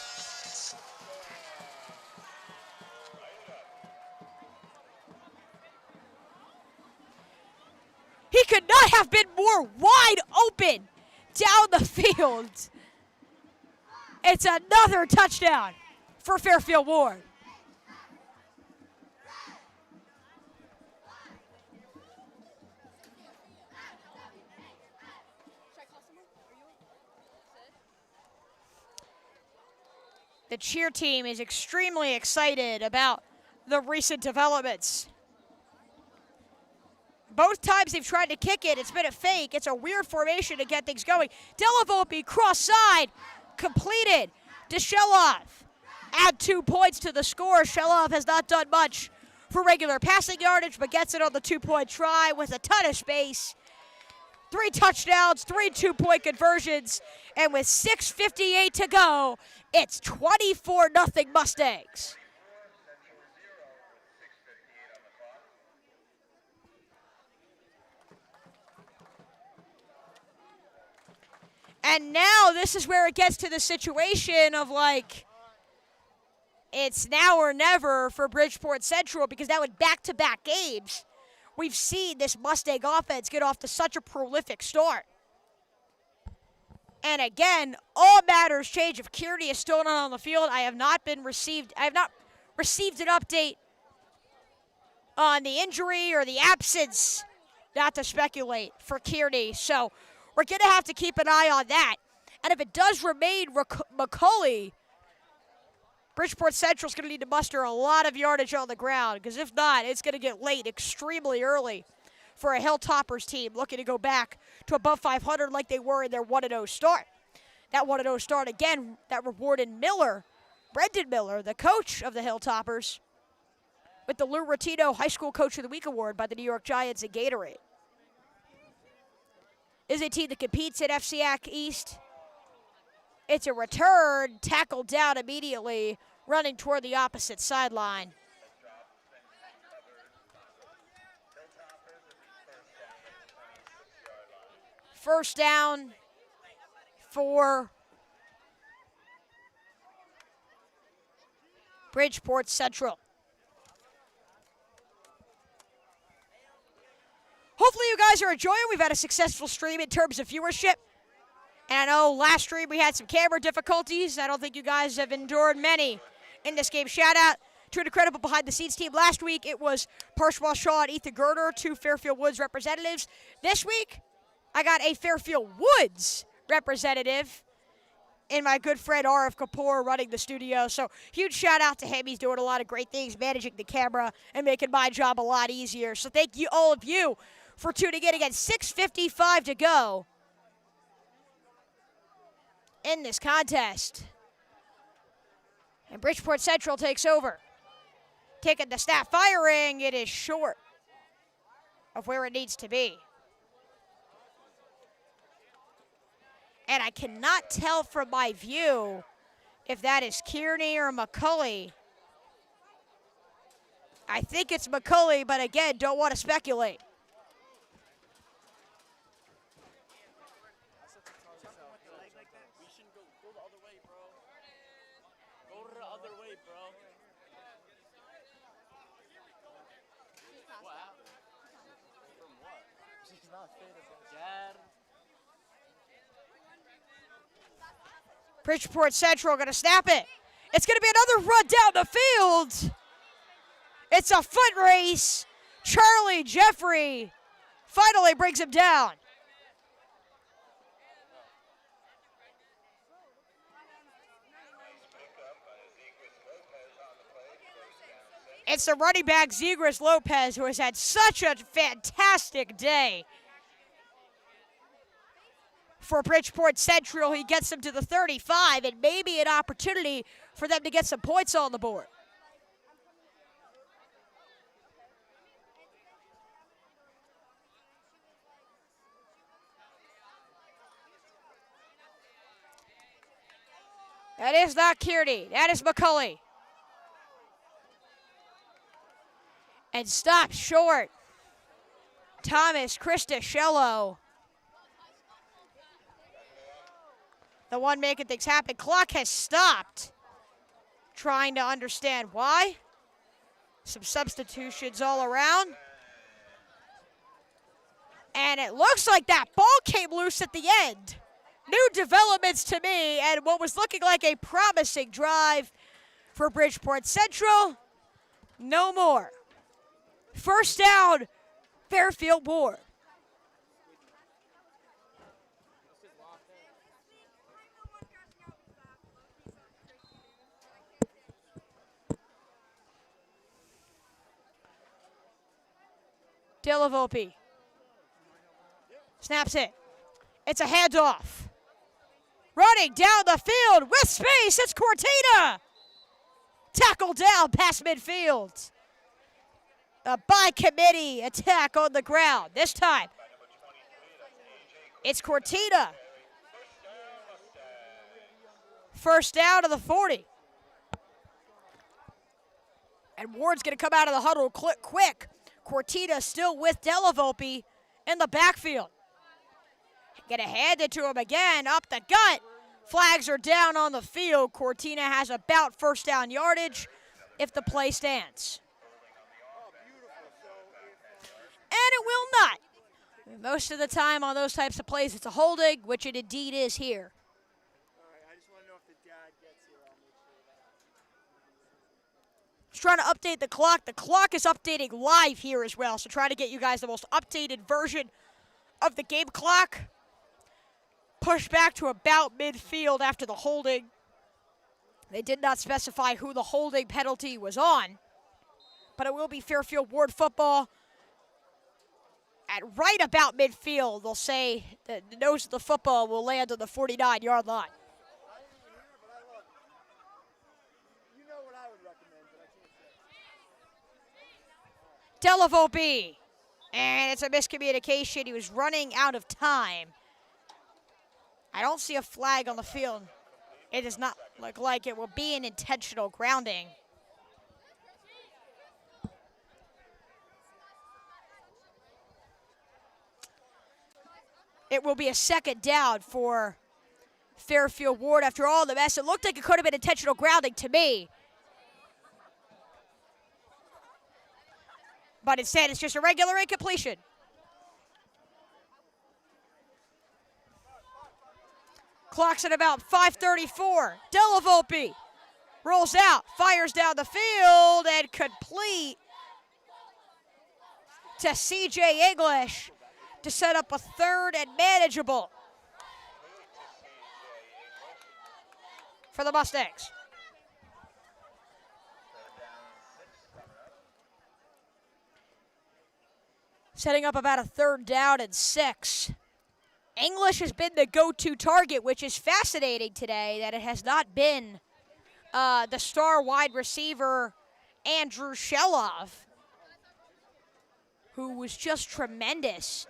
He could not have been more wide open down the field. It's another touchdown for Fairfield Warde. The cheer team is extremely excited about the recent developments. Both times they've tried to kick it, it's been a fake. It's a weird formation to get things going. Delavolpe cross side, completed to Shelov. Add 2 points to the score. Shelov has not done much for regular passing yardage, but gets it on the 2-point try with a ton of space. 3 touchdowns, 3 2-point conversions, and with 6:58 to go, it's 24-0 Mustangs. And now this is where it gets to the situation of like, it's now or never for Bridgeport Central, because now in back-to-back games, we've seen this Mustang offense get off to such a prolific start. And again, all matters change. If Kearney is still not on the field, I have not received an update on the injury or the absence, not to speculate, for Kearney. So we're going to have to keep an eye on that. And if it does remain McCulley, Bridgeport Central's going to need to muster a lot of yardage on the ground, because if not, it's going to get late extremely early for a Hilltoppers team looking to go back to above 500 like they were in their 1-0 start. That 1-0 start, again, that rewarded Brendan Miller, the coach of the Hilltoppers, with the Lou Rotino High School Coach of the Week award by the New York Giants and Gatorade. Is a team that competes at FCAC East. It's a return, tackled down immediately, running toward the opposite sideline. First down for Bridgeport Central. Hopefully you guys are enjoying. We've had a successful stream in terms of viewership. And I know last stream we had some camera difficulties. I don't think you guys have endured many in this game. Shout out to an incredible behind-the-scenes team. Last week it was Parshwell Shaw and Ethan Gerder, 2 Fairfield Woods representatives. This week I got a Fairfield Woods representative in my good friend Arif Kapoor running the studio. So huge shout out to him. He's doing a lot of great things, managing the camera and making my job a lot easier. So thank you, all of you, for tuning in. Again, 6:55 to go in this contest. And Bridgeport Central takes over. Taking the snap, firing. It is short of where it needs to be. And I cannot tell from my view if that is Kearney or McCulley. I think it's McCulley, but again, don't want to speculate. Bridgeport Central going to snap it. It's going to be another run down the field. It's a foot race. Charlie Jeffrey finally brings him down. It's the running back, Zegras Lopez, who has had such a fantastic day for Bridgeport Central. He gets them to the 35, and maybe an opportunity for them to get some points on the board. That is not Kearney. That is McCulley. And stopped short. Thomas Christocello, the one making things happen. Clock has stopped. Trying to understand why. Some substitutions all around. And it looks like that ball came loose at the end. new developments to me, and what was looking like a promising drive for Bridgeport Central, no more. First down, Fairfield Warde. Delavolpe snaps it. It's a handoff. Running down the field with space, it's Cortina. Tackle down past midfield. A by-committee attack on the ground. This time, it's Cortina. First down to the 40. And Ward's going to come out of the huddle quick. Cortina still with Delavolpe in the backfield. Going to hand it to him again, up the gut. Flags are down on the field. Cortina has about first down yardage if the play stands. And it will not. Most of the time on those types of plays, it's a holding, which it indeed is here. Just trying to update the clock. The clock is updating live here as well, so trying to get you guys the most updated version of the game clock. Pushed back to about midfield after the holding. They did not specify who the holding penalty was on, but it will be Fairfield Warde football. At right about midfield, they'll say that the nose of the football will land on the 49-yard line. Delavolpe, and it's a miscommunication. He was running out of time. I don't see a flag on the field. It does not look like it will be an intentional grounding. It will be a second down for Fairfield Warde. After all the mess, it looked like it could have been intentional grounding to me. But instead, it's just a regular incompletion. Clock's at about 5:34. Delavolpe rolls out, fires down the field, and complete to C.J. English to set up a third and manageable for the Mustangs. Setting up about a third down and 6. English has been the go-to target, which is fascinating today that it has not been the star wide receiver, Andrew Shelov, who was just tremendous.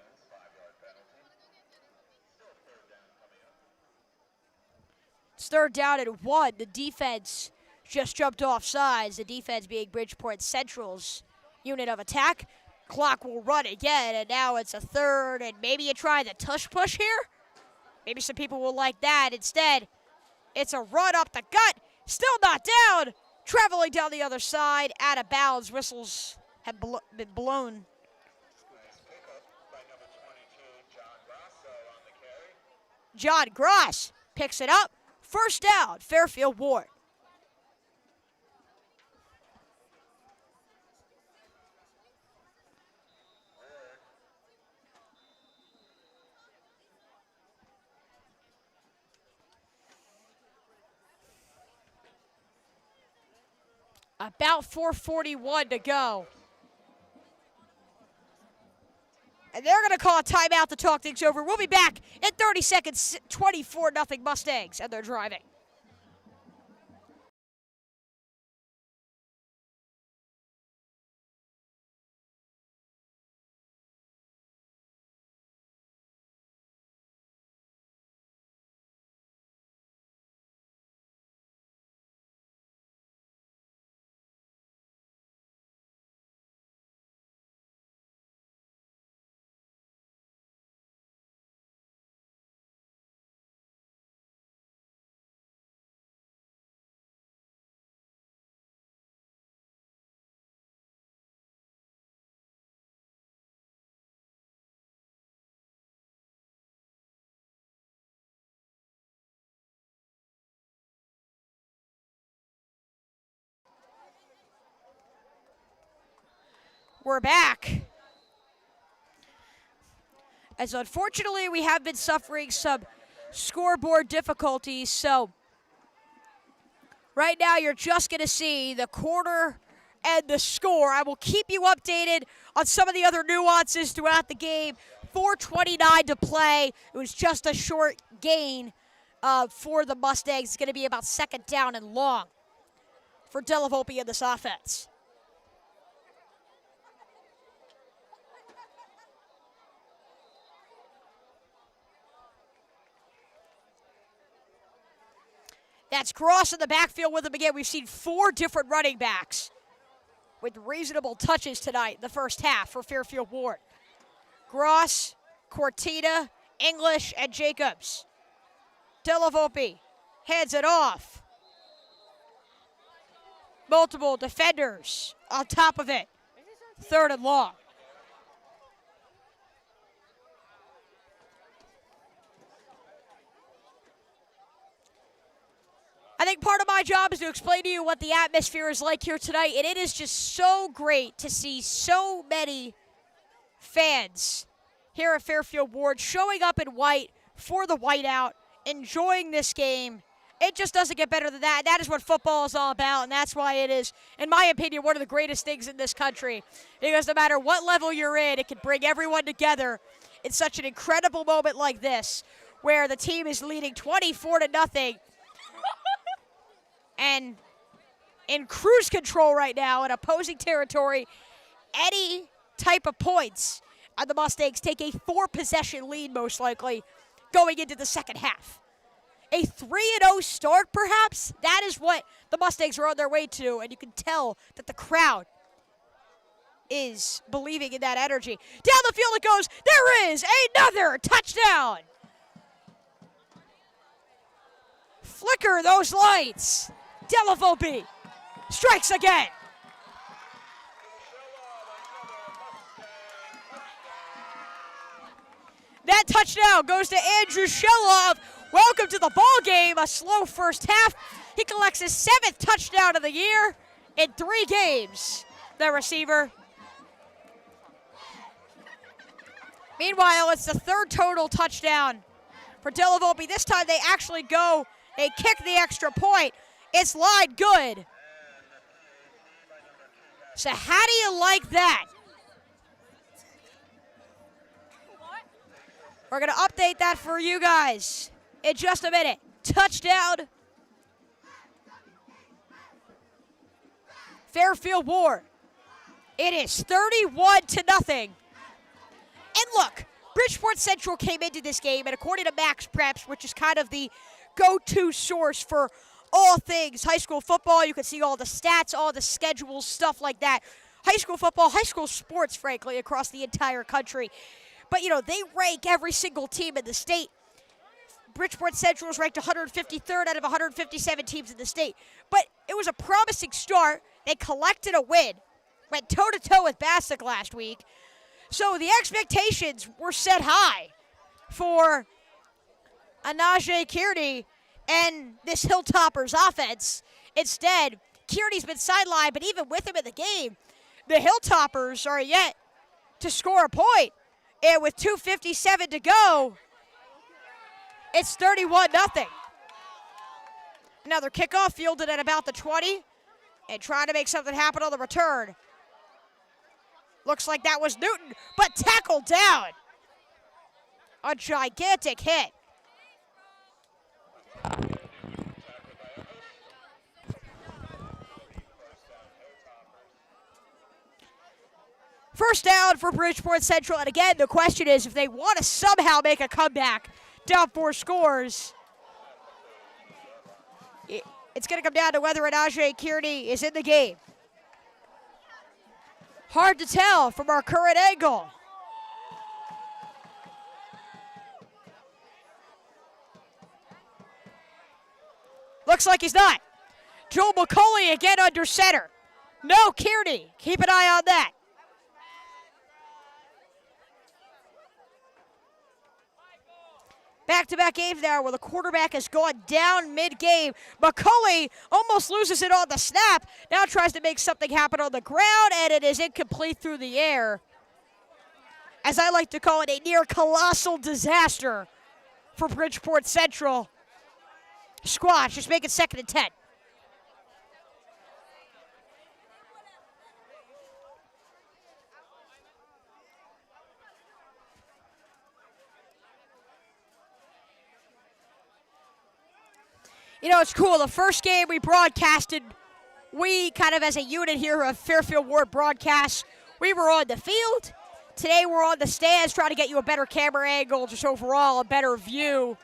It's third down and 1. The defense just jumped off sides, the defense being Bridgeport Central's unit of attack. Clock will run again, and now it's a third, and maybe you try the tush push here. Maybe some people will like that. Instead, it's a run up the gut. Still not down. Traveling down the other side, out of bounds. Whistles have been blown. John Gross picks it up. First down, Fairfield Warde. About 4:41 to go. And they're going to call a timeout to talk things over. We'll be back in 30 seconds, 24-0 Mustangs, and they're driving. We're back. As unfortunately, we have been suffering some scoreboard difficulties, so right now you're just going to see the quarter and the score. I will keep you updated on some of the other nuances throughout the game. 4:29 to play. It was just a short gain for the Mustangs. It's going to be about second down and long for Della Volpe in this offense. That's Gross in the backfield with him again. We've seen 4 different running backs with reasonable touches tonight in the first half for Fairfield Warde. Gross, Cortina, English, and Jacobs. Della Volpe hands it off. Multiple defenders on top of it. Third and long. I think part of my job is to explain to you what the atmosphere is like here tonight, and it is just so great to see so many fans here at Fairfield Warde showing up in white for the whiteout, enjoying this game. It just doesn't get better than that. That is what football is all about, and that's why it is, in my opinion, one of the greatest things in this country. Because no matter what level you're in, it can bring everyone together in such an incredible moment like this, where the team is leading 24-0 and in cruise control right now in opposing territory. Any type of points, and the Mustangs take a 4-possession lead most likely going into the second half. A 3-0 start perhaps? That is what the Mustangs are on their way to, and you can tell that the crowd is believing in that energy. Down the field it goes. There is another touchdown. Flicker those lights. Della Volpe strikes again. That touchdown goes to Andrew Shelov. Welcome to the ball game. A slow first half. He collects his 7th touchdown of the year in 3 games. The receiver. Meanwhile, it's the 3rd total touchdown for Della Volpe. This time they actually go, they kick the extra point. It's lined good. So how do you like that? We're going to update that for you guys in just a minute. Touchdown. Fairfield Warde. It is 31-0. And look, Bridgeport Central came into this game, and according to Max Preps, which is kind of the go-to source for all things high school football, you can see all the stats, all the schedules, stuff like that. High school football, high school sports, frankly, across the entire country. But, you know, they rank every single team in the state. Bridgeport Central is ranked 153rd out of 157 teams in the state. But it was a promising start. They collected a win, went toe-to-toe with Bassick last week. So the expectations were set high for Anajae Kearney and this Hilltoppers offense. Instead, Kearney's been sidelined, but even with him in the game, the Hilltoppers are yet to score a point. And with 2:57 to go, it's 31-0. Another kickoff fielded at about the 20 and trying to make something happen on the return. Looks like that was Newton, but tackled down. A gigantic hit. First down for Bridgeport Central. And again, the question is if they want to somehow make a comeback down 4 scores, it's going to come down to whether Anajae Kearney is in the game. Hard to tell from our current angle. Looks like he's not. Joel McCauley again under center. No Kearney. Keep an eye on that. Back-to-back games now where the quarterback has gone down mid-game. McCulley almost loses it on the snap. Now tries to make something happen on the ground, and it is incomplete through the air. As I like to call it, a near colossal disaster for Bridgeport Central. Squash, just make it 2nd and 10. You know, it's cool. The first game we broadcasted, we kind of as a unit here of Fairfield Warde broadcasts, we were on the field. Today we're on the stands trying to get you a better camera angle, just overall a better view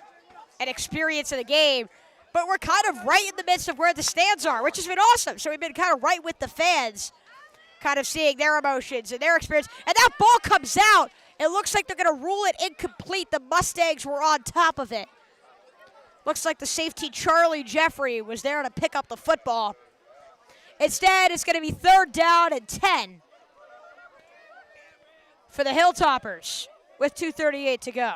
and experience of the game. But we're kind of right in the midst of where the stands are, which has been awesome. So we've been kind of right with the fans, kind of seeing their emotions and their experience. And that ball comes out. It looks like they're going to rule it incomplete. The Mustangs were on top of it. Looks like the safety, Charlie Jeffrey, was there to pick up the football. Instead, it's going to be 3rd down and 10 for the Hilltoppers with 2:38 to go.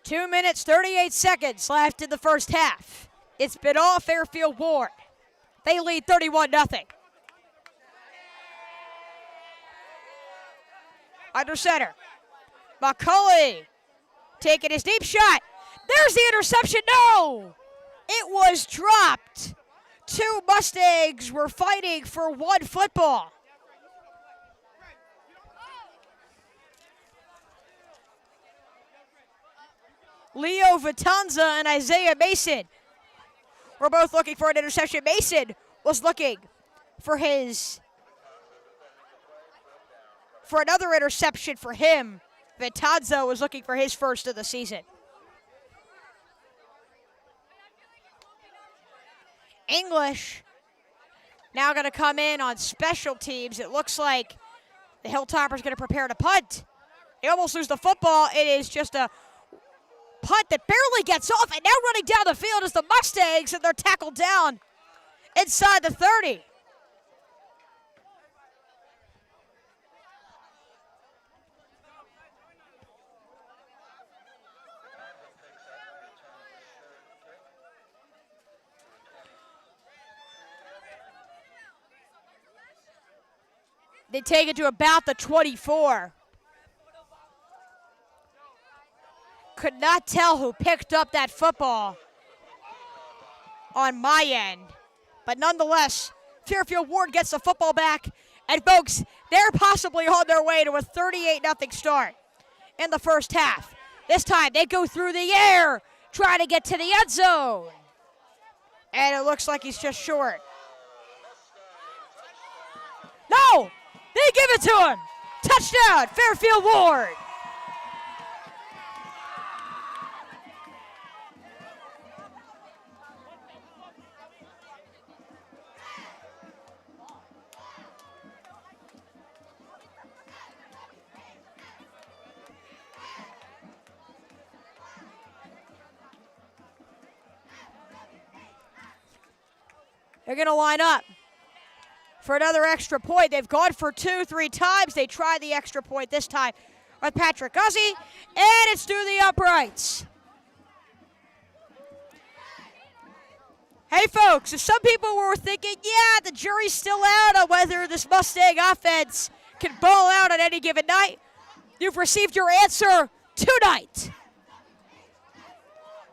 Two minutes, 38 seconds left in the first half. It's been all Fairfield Warde. They lead 31-0. Under center. McCulley taking his deep shot. There's the interception. No! It was dropped. 2 Mustangs were fighting for 1 football. Leo Vitanza and Isaiah Mason were both looking for an interception. Mason was looking for another interception for him. Vitanza was looking for his first of the season. English now going to come in on special teams. It looks like the Hilltoppers going to prepare to punt. They almost lose the football. It is just a punt that barely gets off, and now running down the field is the Mustangs, and they're tackled down inside the 30. They take it to about the 24. Could not tell who picked up that football on my end. But nonetheless, Fairfield Warde gets the football back. And folks, they're possibly on their way to a 38-0 start in the first half. This time they go through the air, trying to get to the end zone. And it looks like he's just short. No! They give it to him! Touchdown, Fairfield Warde! They're going to line up for another extra point. They've gone for 2-3 times. They try the extra point this time with Patrick Guzzi, and it's through the uprights. Hey, folks, if some people were thinking, yeah, the jury's still out on whether this Mustang offense can ball out on any given night, you've received your answer tonight.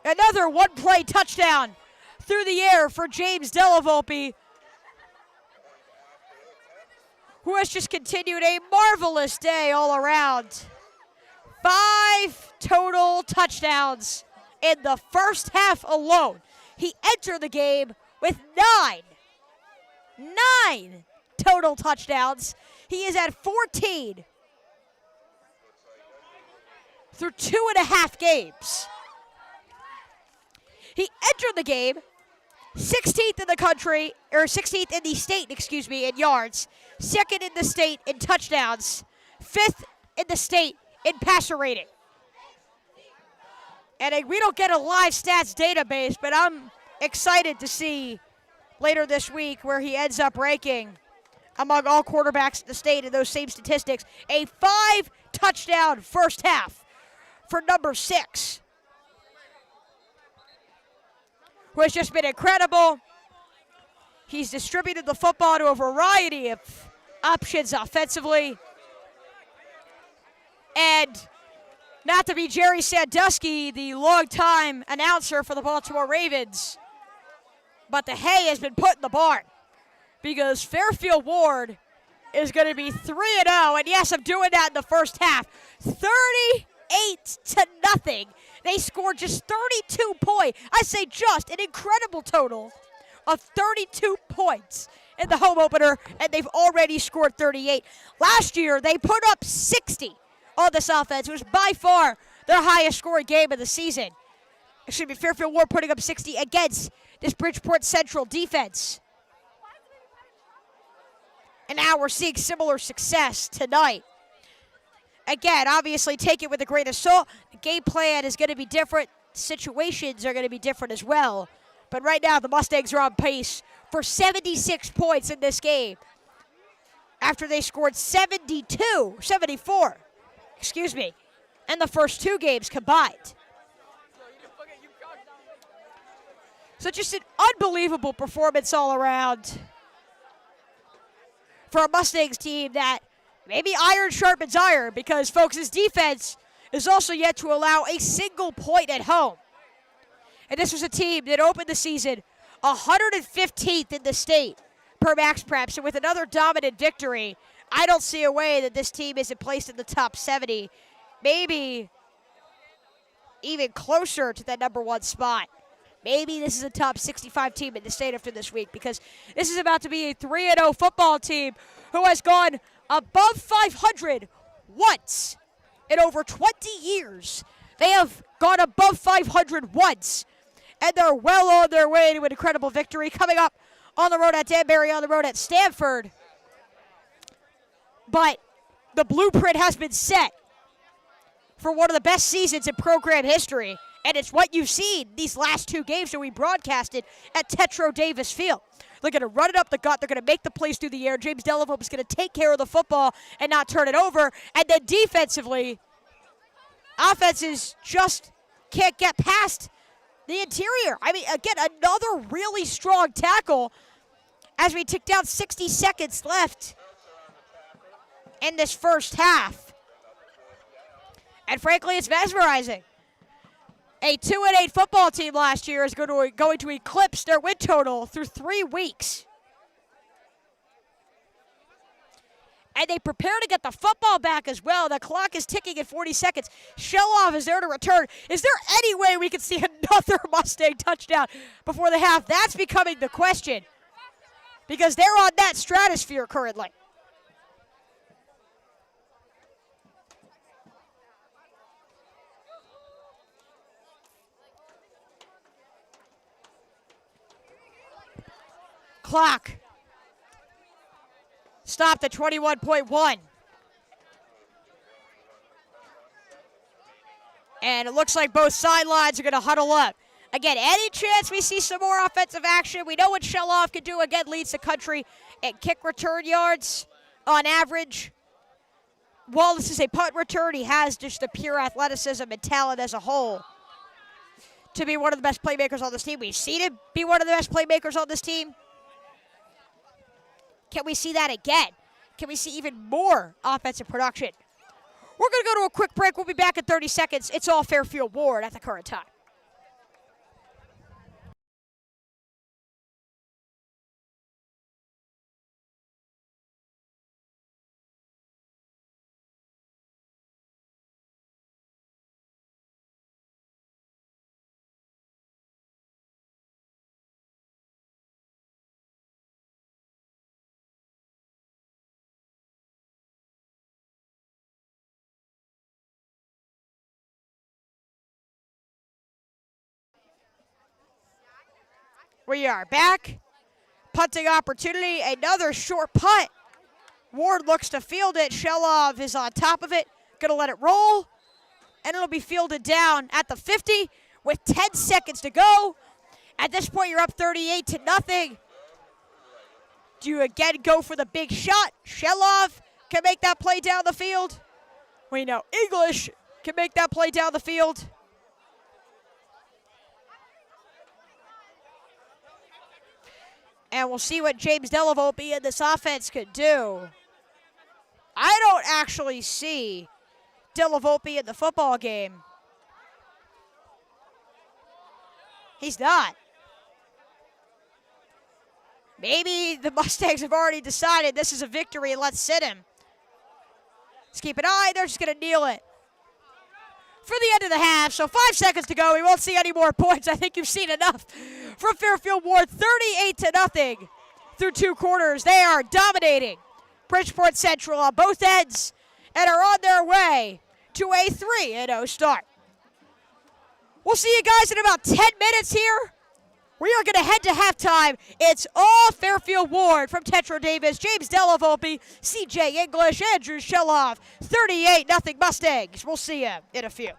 Another one-play touchdown through the air for James Delavolpe, who has just continued a marvelous day all around. 5 total touchdowns in the first half alone. He entered the game with 9 total touchdowns. He is at 14 through 2.5 games. He entered the game 16th in the country, or 16th in the state, in yards. 2nd in the state in touchdowns. 5th in the state in passer rating. And we don't get a live stats database, but I'm excited to see later this week where he ends up ranking among all quarterbacks in the state in those same statistics. A 5-touchdown first half for number 6, who has just been incredible. He's distributed the football to a variety of options offensively. And not to be Jerry Sandusky, the longtime announcer for the Baltimore Ravens, but the hay has been put in the barn because Fairfield Warde is going to be 3-0. And yes, I'm doing that in the first half. 38-0. They scored just 32 points. I say just an incredible total of 32 points in the home opener, and they've already scored 38. Last year, they put up 60 on this offense. It was by far their highest scoring game of the season. Excuse me, Fairfield Warde putting up 60 against this Bridgeport Central defense. And now we're seeing similar success tonight. Again, obviously take it with a grain of salt. The game plan is going to be different. Situations are going to be different as well. But right now, the Mustangs are on pace for 76 points in this game after they scored 74, in the first 2 games combined. So just an unbelievable performance all around for a Mustangs team that maybe iron sharpens iron, because, folks, his defense is also yet to allow a single point at home. And this was a team that opened the season 115th in the state per max preps. And with another dominant victory, I don't see a way that this team isn't placed in the top 70, maybe even closer to that number 1 spot. Maybe this is a top 65 team in the state after this week, because this is about to be a 3-0 football team who has gone above 500 once in over 20 years. They have gone above 500 once, and they're well on their way to an incredible victory coming up on the road at Danbury, on the road at Stanford. But the blueprint has been set for one of the best seasons in program history, and it's what you've seen these last 2 games that we broadcasted at Tetreau Davis Field. They're going to run it up the gut. They're going to make the plays through the air. James Delavolpe is going to take care of the football and not turn it over. And then defensively, offenses just can't get past the interior. I mean, again, another really strong tackle as we tick down 60 seconds left in this first half. And frankly, it's mesmerizing. A 2-8 football team last year is going to eclipse their win total through 3 weeks. And they prepare to get the football back as well. The clock is ticking at 40 seconds. Shelov is there to return. Is there any way we can see another Mustang touchdown before the half? That's becoming the question, because they're on that stratosphere currently. Clock stopped at 21.1. And it looks like both sidelines are going to huddle up. Again, any chance we see some more offensive action? We know what Shelov can do. Again, leads the country at kick return yards on average. While this is a punt return, he has just the pure athleticism and talent as a whole to be one of the best playmakers on this team. We've seen him be one of the best playmakers on this team. Can we see that again? Can we see even more offensive production? We're going to go to a quick break. We'll be back in 30 seconds. It's all Fairfield Warde at the current time. We are back. Punting opportunity, another short punt. Warde looks to field it. Shelov is on top of it. Going to let it roll. And it'll be fielded down at the 50 with 10 seconds to go. At this point, you're up 38-0. Do you again go for the big shot? Shelov can make that play down the field. We know English can make that play down the field. And we'll see what James Delavolpe in this offense could do. I don't actually see Delavolpe in the football game. He's not. Maybe the Mustangs have already decided this is a victory and let's sit him. Let's keep an eye. They're just going to kneel it for the end of the half. So 5 seconds to go. We won't see any more points. I think you've seen enough from Fairfield Warde. 38-0 through 2 quarters. They are dominating Bridgeport Central on both ends and are on their way to a 3-0 start. We'll see you guys in about 10 minutes here. We are going to head to halftime. It's all Fairfield Warde from Tetreau Davis, James Delavolpe, CJ English, Andrew Shelov. 38-0 Mustangs. We'll see you in a few.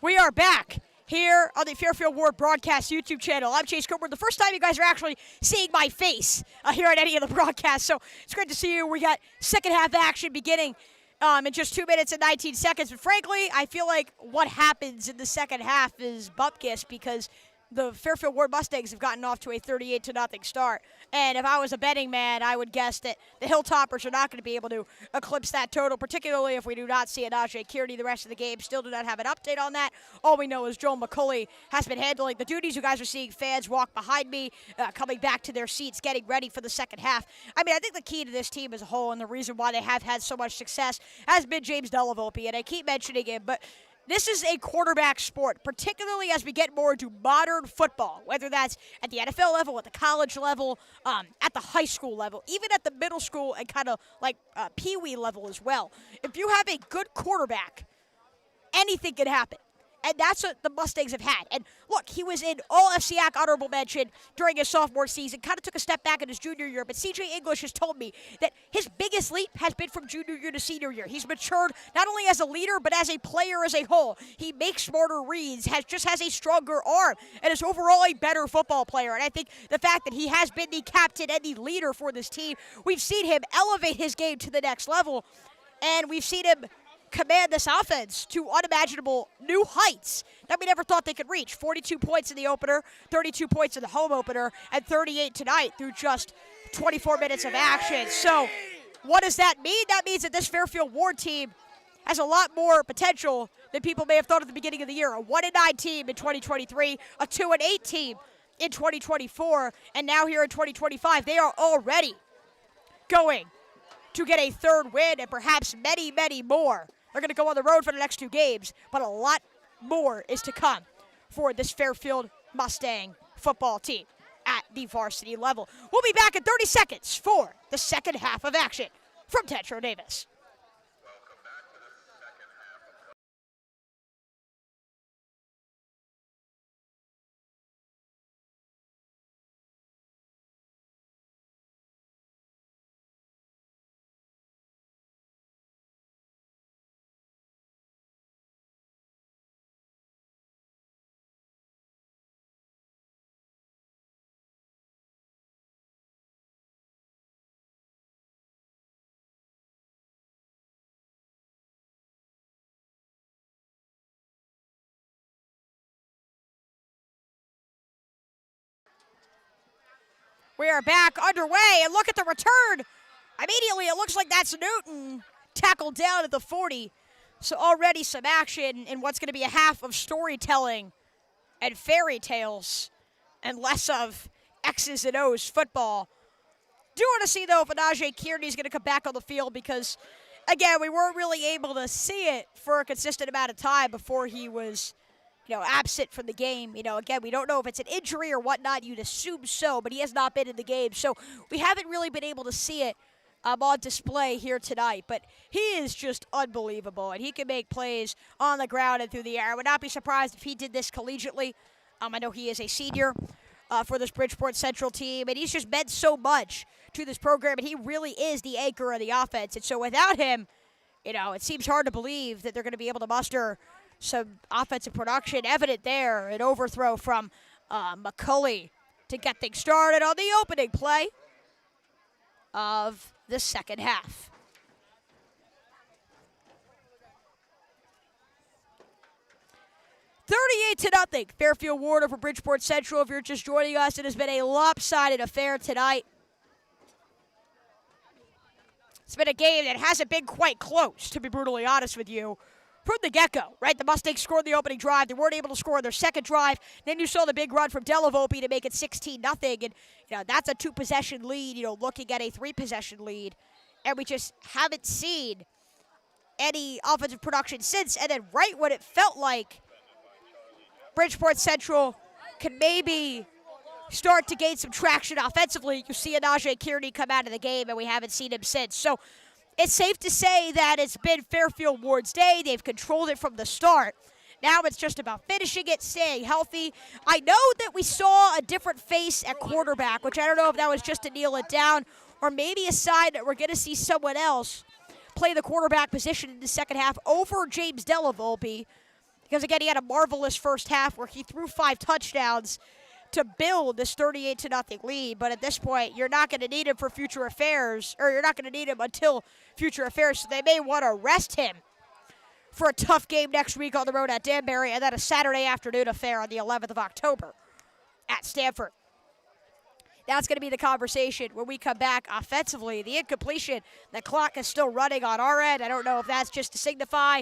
We are back here on the Fairfield Warde broadcast YouTube channel. I'm Chase Coburn. The first time you guys are actually seeing my face here at any of the broadcasts, so it's great to see you. We got second half action beginning in just 2 minutes and 19 seconds. But frankly, I feel like what happens in the second half is bupkis because the Fairfield Warde Mustangs have gotten off to a 38-0 start. And if I was a betting man, I would guess that the Hilltoppers are not going to be able to eclipse that total, particularly if we do not see Anajae Kearney the rest of the game. Still do not have an update on that. All we know is Joel McCulley has been handling the duties. You guys are seeing fans walk behind me, coming back to their seats, getting ready for the second half. I mean, I think the key to this team as a whole and the reason why they have had so much success has been James Delavolpe, and I keep mentioning him, but this is a quarterback sport, particularly as we get more into modern football, whether that's at the NFL level, at the college level, at the high school level, even at the middle school and kind of like peewee level as well. If you have a good quarterback, anything can happen. And that's what the Mustangs have had. And look, he was in All-FCAC honorable mention during his sophomore season, kind of took a step back in his junior year, but C.J. English has told me that his biggest leap has been from junior year to senior year. He's matured not only as a leader, but as a player as a whole. He makes smarter reads, has a stronger arm, and is overall a better football player. And I think the fact that he has been the captain and the leader for this team, we've seen him elevate his game to the next level, and we've seen him command this offense to unimaginable new heights that we never thought they could reach. 42 points in the opener, 32 points in the home opener, and 38 tonight through just 24 minutes of action. So what does that mean? That means that this Fairfield Warde team has a lot more potential than people may have thought at the beginning of the year. A 1-9 team in 2023, a 2-8 team in 2024, and now here in 2025, they are already going to get a third win and perhaps many, many more. They're going to go on the road for the next 2 games, but a lot more is to come for this Fairfield Mustang football team at the varsity level. We'll be back in 30 seconds for the second half of action from Tetreau Davis. We are back underway, and look at the return. Immediately, it looks like that's Newton tackled down at the 40. So already some action in what's going to be a half of storytelling and fairy tales and less of X's and O's football. Do want to see, though, if Anajae Kearney is going to come back on the field because, again, we weren't really able to see it for a consistent amount of time before he was absent from the game. Again, we don't know if it's an injury or whatnot. You'd assume so, but he has not been in the game. So we haven't really been able to see it on display here tonight. But he is just unbelievable, and he can make plays on the ground and through the air. I would not be surprised if he did this collegiately. I know he is a senior for this Bridgeport Central team, and he's just meant so much to this program, and he really is the anchor of the offense. And so without him, it seems hard to believe that they're going to be able to muster some offensive production. Evident there, an overthrow from McCulley to get things started on the opening play of the second half. $38-0, Fairfield Warde over Bridgeport Central. If you're just joining us, it has been a lopsided affair tonight. It's been a game that hasn't been quite close, to be brutally honest with you, from the get-go, right? The Mustangs scored the opening drive. They weren't able to score their second drive. Then you saw the big run from Delavolpe to make it 16-0. And, that's a 2-possession lead, looking at a 3-possession lead. And we just haven't seen any offensive production since. And then right when it felt like Bridgeport Central could maybe start to gain some traction offensively, you see Anajae Kearney come out of the game, and we haven't seen him since. So it's safe to say that it's been Fairfield Warde's day. They've controlled it from the start. Now it's just about finishing it, staying healthy. I know that we saw a different face at quarterback, which I don't know if that was just to kneel it down or maybe a sign that we're going to see someone else play the quarterback position in the second half over James Delavolpe. Because, again, he had a marvelous first half where he threw 5 touchdowns to build this 38-0 lead. But at this point, you're not going to need him for future affairs, or you're not going to need him until future affairs. So they may want to rest him for a tough game next week on the road at Danbury, and then a Saturday afternoon affair on the 11th of October at Stanford. That's going to be the conversation when we come back offensively. The incompletion, the clock is still running on our end. I don't know if that's just to signify,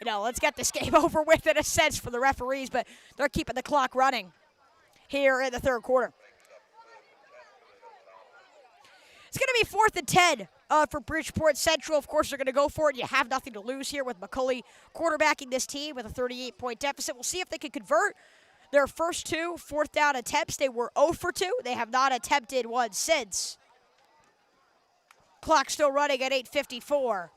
let's get this game over with in a sense for the referees, but they're keeping the clock running here in the third quarter. It's going to be 4th and 10 for Bridgeport Central. Of course, they're going to go for it. You have nothing to lose here with McCulley quarterbacking this team with a 38-point deficit. We'll see if they can convert their first 2 fourth down attempts. They were 0 for 2. They have not attempted one since. Clock still running at 8:54.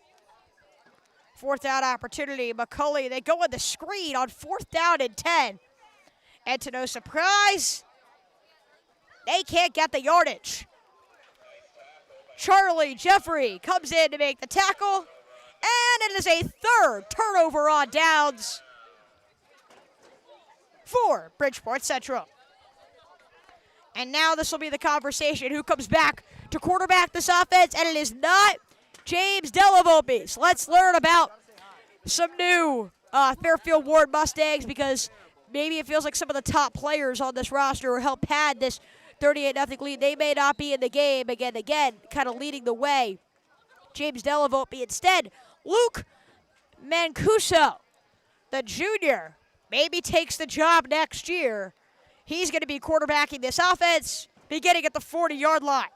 4th down opportunity. McCulley, they go on the screen on 4th down and 10. And to no surprise, they can't get the yardage. Charlie Jeffrey comes in to make the tackle, and it is a 3rd turnover on downs for Bridgeport Central. And now this will be the conversation. Who comes back to quarterback this offense? And it is not James Delavolpe. So let's learn about some new Fairfield Warde Mustangs, because maybe it feels like some of the top players on this roster who help pad this 38-0 lead. They may not be in the game again, kind of leading the way. James Delavolpe instead. Luke Mancuso, the junior, maybe takes the job next year. He's going to be quarterbacking this offense, beginning at the 40-yard line.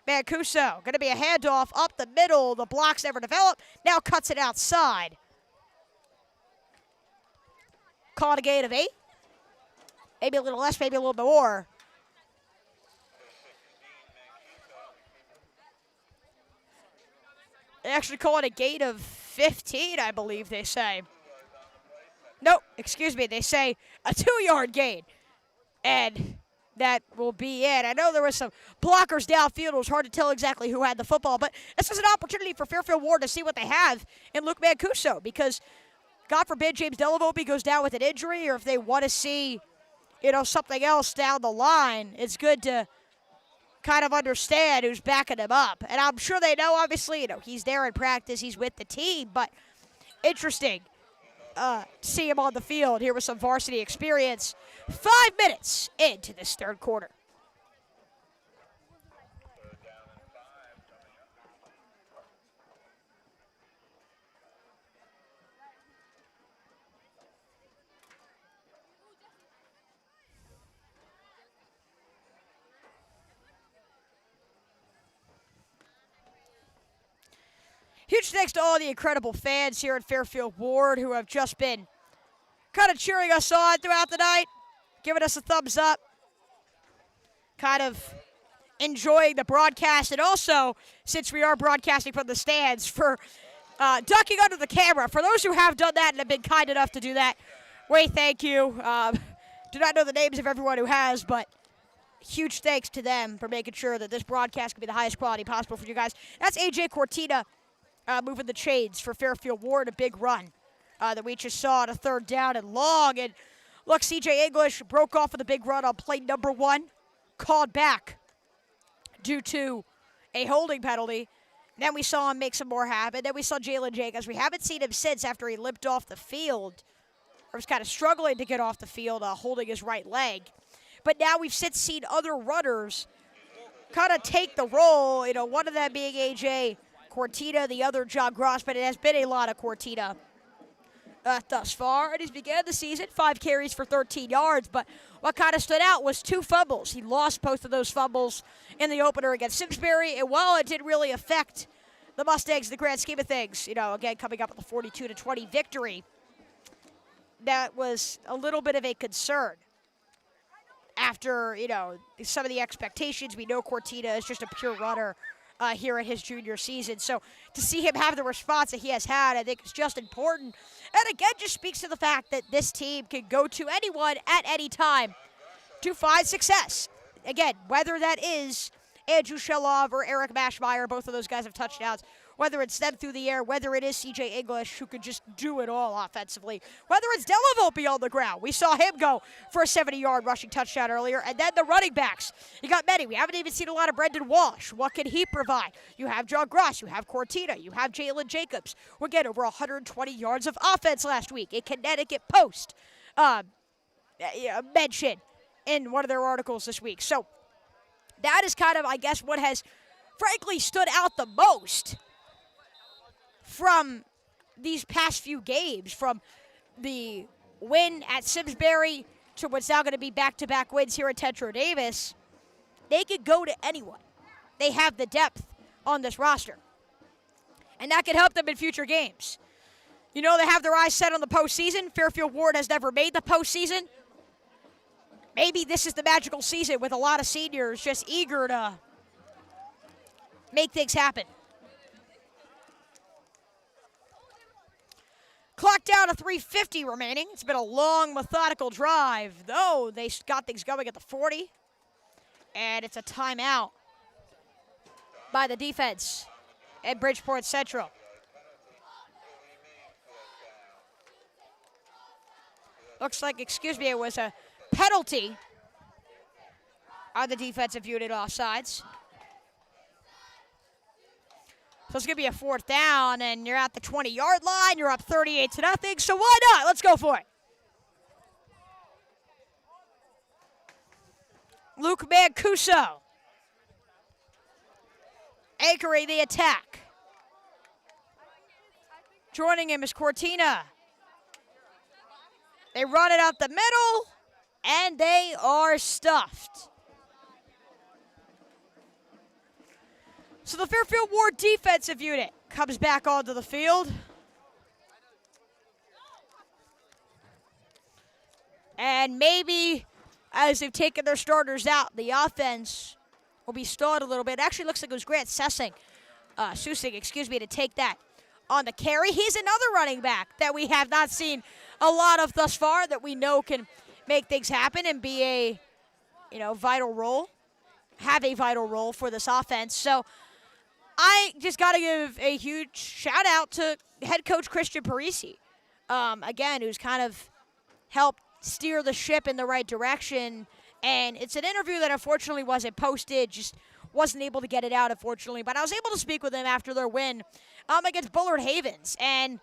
Mancuso, going to be a handoff up the middle. The blocks never develop. Now cuts it outside. Call it a gain of 8. Maybe a little less, maybe a little bit more. They actually call it a gain of 15, I believe they say. Nope, excuse me, they say a 2-yard gain. And that will be it. I know there was some blockers downfield. It was hard to tell exactly who had the football, but this is an opportunity for Fairfield Warde to see what they have in Luke Mancuso, because God forbid James Delavolpe goes down with an injury, or if they want to see, something else down the line, it's good to kind of understand who's backing him up. And I'm sure they know, obviously, he's there in practice, he's with the team, but interesting to see him on the field here with some varsity experience. 5 minutes into this third quarter. Huge thanks to all the incredible fans here at Fairfield Warde who have just been kind of cheering us on throughout the night, giving us a thumbs up, kind of enjoying the broadcast, and also, since we are broadcasting from the stands, for ducking under the camera. For those who have done that and have been kind enough to do that, thank you. Do not know the names of everyone who has, but huge thanks to them for making sure that this broadcast can be the highest quality possible for you guys. That's Anajae Kearney moving the chains for Fairfield Warde, a big run that we just saw on a 3rd down and long. And look, C.J. English broke off with a big run on play number 1, called back due to a holding penalty. Then we saw him make some more happen. Then we saw Jalen Jacobs. We haven't seen him since after he limped off the field, or was kind of struggling to get off the field, holding his right leg. But now we've since seen other runners kind of take the role, one of them being Anajae Kearney, the other John Gross, but it has been a lot of Kearney thus far. And he's began the season 5 carries for 13 yards, but what kind of stood out was 2 fumbles. He lost both of those fumbles in the opener against Simsbury, and while it didn't really affect the Mustangs in the grand scheme of things, again, coming up with a 42-20 victory, that was a little bit of a concern. After, some of the expectations, we know Kearney is just a pure runner here in his junior season. So to see him have the response that he has had, I think is just important. And again, just speaks to the fact that this team can go to anyone at any time to find success. Again, whether that is Andrew Shelov or Eric Mashmeyer, both of those guys have touchdowns, whether it's them through the air, whether it is C.J. English, who could just do it all offensively, whether it's Delavolpe on the ground. We saw him go for a 70-yard rushing touchdown earlier. And then the running backs. You got many. We haven't even seen a lot of Brendan Walsh. What can he provide? You have John Gross. You have Cortina. You have Jalen Jacobs. We're getting over 120 yards of offense last week. A Connecticut Post mention in one of their articles this week. So that is kind of, I guess, what has frankly stood out the most from these past few games, from the win at Simsbury to what's now going to be back-to-back wins here at Tetreau Davis. They could go to anyone. They have the depth on this roster. And that could help them in future games. You know, they have their eyes set on the postseason. Fairfield Warde has never made the postseason. Maybe this is the magical season with a lot of seniors just eager to make things happen. Clock down to 3:50 remaining. It's been a long, methodical drive, though they got things going at the 40. And it's a timeout by the defense at Bridgeport Central. Looks like, it was a penalty on the defensive unit offsides. So it's going to be a 4th down, and you're at the 20-yard line. You're up 38-0, so why not? Let's go for it. Luke Mancuso anchoring the attack. Joining him is Cortina. They run it up the middle, and they are stuffed. So the Fairfield Warde defensive unit comes back onto the field. And maybe as they've taken their starters out, the offense will be stalled a little bit. It actually looks like it was Grant Susing to take that on the carry. He's another running back that we have not seen a lot of thus far, that we know can make things happen and be a, vital role, have a vital role for this offense. So I just got to give a huge shout out to head coach Christian Parisi, again, who's kind of helped steer the ship in the right direction. And it's an interview that unfortunately wasn't posted, just wasn't able to get it out, unfortunately. But I was able to speak with him after their win against Bullard Havens. And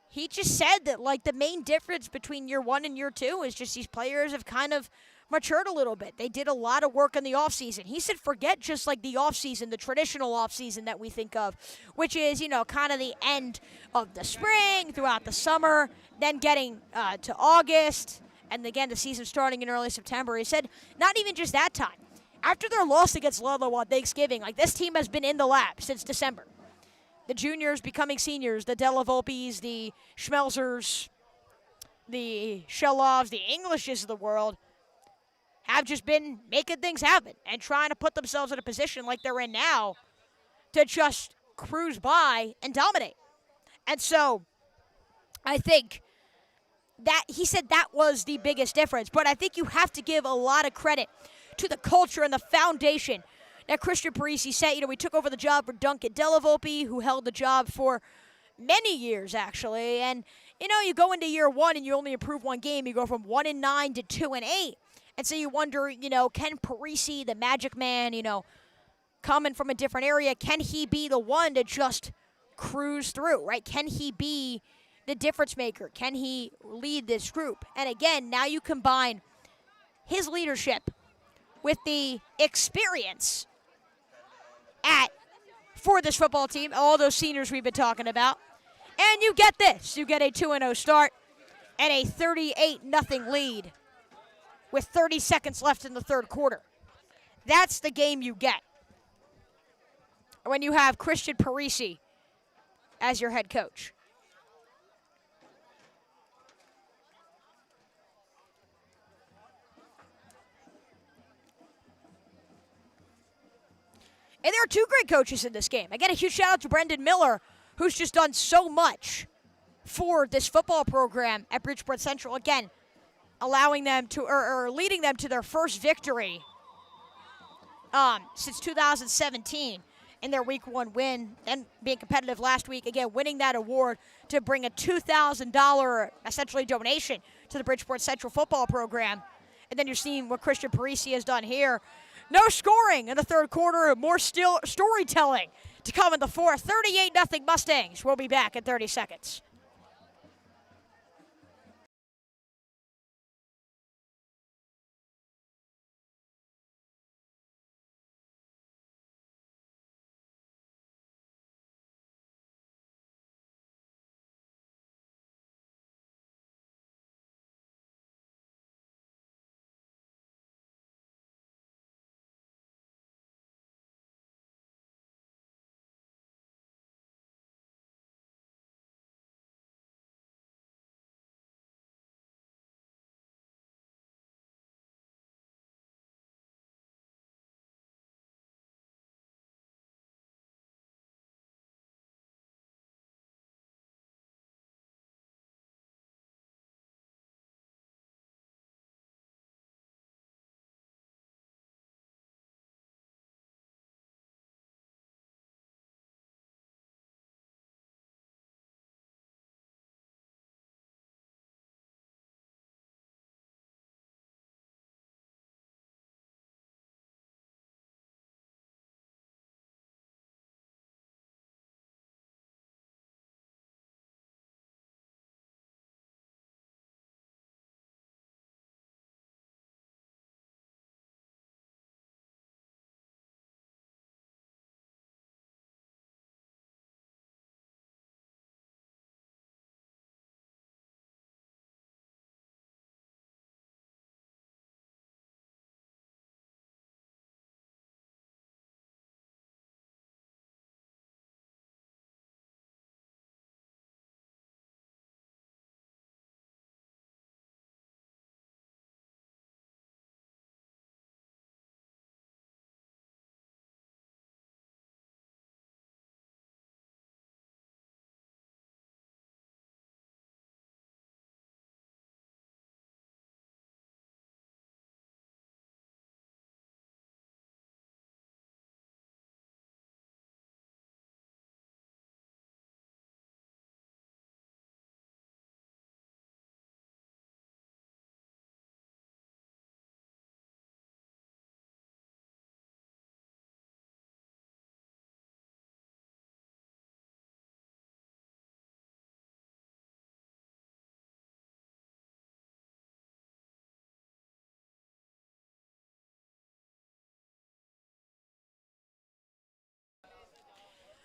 he just said that, the main difference between year 1 and year 2 is just these players have kind of matured a little bit. They did a lot of work in the offseason. He said forget just the offseason, the traditional offseason that we think of, which is, kind of the end of the spring, throughout the summer, then getting to August, and again, the season starting in early September. He said not even just that time. After their loss against Ludlow on Thanksgiving, this team has been in the lab since December. The juniors becoming seniors, the Delavolpes, the Schmelzers, the Shelovs, the Englishes of the world, have just been making things happen and trying to put themselves in a position like they're in now to just cruise by and dominate. And so I think that he said that was the biggest difference. But I think you have to give a lot of credit to the culture and the foundation that Christian Parisi set. We took over the job for Duncan Delavolpe, who held the job for many years, actually. And, you go into year 1 and you only improve one game. You go from 1-9 to 2-8. And so you wonder, can Parisi, the magic man, coming from a different area, can he be the one to just cruise through, right? Can he be the difference maker? Can he lead this group? And again, now you combine his leadership with the experience for this football team, all those seniors we've been talking about, and you get this. You get a 2-0 start and a 38-0 lead with 30 seconds left in the third quarter. That's the game you get when you have Christian Parisi as your head coach. And there are two great coaches in this game. Again, a huge shout out to Brendan Miller, who's just done so much for this football program at Bridgeport Central. Again, allowing them to, or leading them to their first victory since 2017. in their Week 1 win, then being competitive last week, again, winning that award to bring a $2,000 essentially donation to the Bridgeport Central football program. And then you're seeing what Christian Parisi has done here. No scoring in the third quarter, more still storytelling to come in the fourth. 38-0 Mustangs. We'll be back in 30 seconds.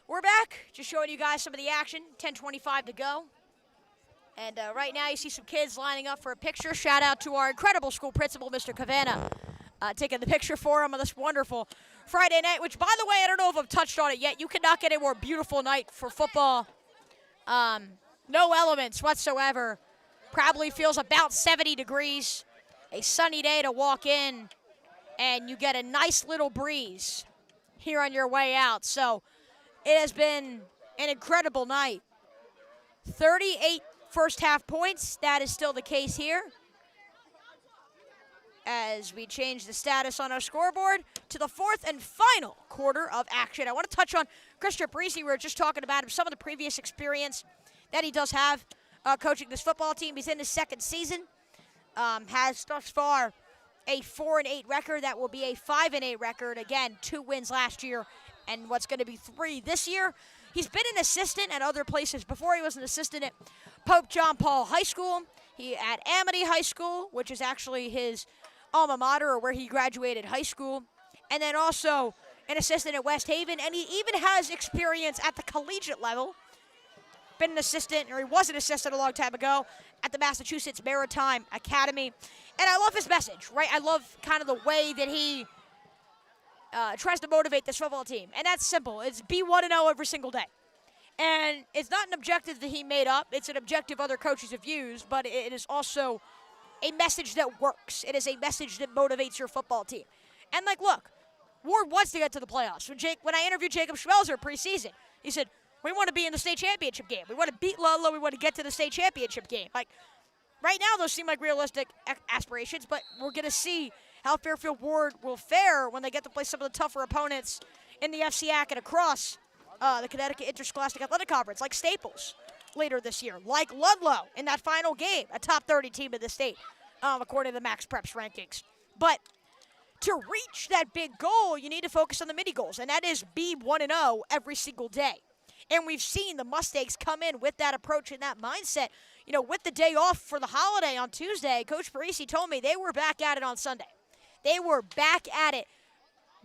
We're back, just showing you guys some of the action. 10:25 to go. And right now you see some kids lining up for a picture. Shout out to our incredible school principal, Mr. Cavanna, taking the picture for him on this wonderful Friday night, which, by the way, I don't know if I've touched on it yet. You cannot get a more beautiful night for football. No elements whatsoever. Probably feels about 70 degrees. A sunny day to walk in, and you get a nice little breeze here on your way out. So it has been an incredible night. 38 first half points. That is still the case here. As we change the status on our scoreboard to the fourth and final quarter of action. I want to touch on Christian Parisi. We were just talking about him, some of the previous experience that he does have coaching this football team. He's in his second season. Has thus far a 4-8 record. That will be a 5-8 record. Again, 2 wins last year and what's going to be 3 this year. He's been an assistant at other places before. He was an assistant at Pope John Paul High School. He at Amity High School, which is actually his alma mater, or where he graduated high school. And then also an assistant at West Haven. And he even has experience at the collegiate level. Been an assistant, or he was an assistant a long time ago, at the Massachusetts Maritime Academy. And I love his message, right? I love kind of the way that he tries to motivate this football team. And that's simple. It's be 1-0 every single day. And it's not an objective that he made up. It's an objective other coaches have used, but it is also a message that works. It is a message that motivates your football team. And, like, look, Ward wants to get to the playoffs. When I interviewed Jacob Schmelzer preseason, he said, we want to be in the state championship game. We want to beat Ludlow. We want to get to the state championship game. Like, right now, those seem like realistic aspirations, but we're going to see how Fairfield Warde will fare when they get to play some of the tougher opponents in the FCAC and across the Connecticut Interscholastic Athletic Conference, like Staples later this year, like Ludlow in that final game, a top 30 team in the state, according to the Max Preps rankings. But to reach that big goal, you need to focus on the mini goals, and that is be 1-0 every single day. And we've seen the Mustangs come in with that approach and that mindset. You know, with the day off for the holiday on Tuesday, Coach Parisi told me they were back at it on Sunday. They were back at it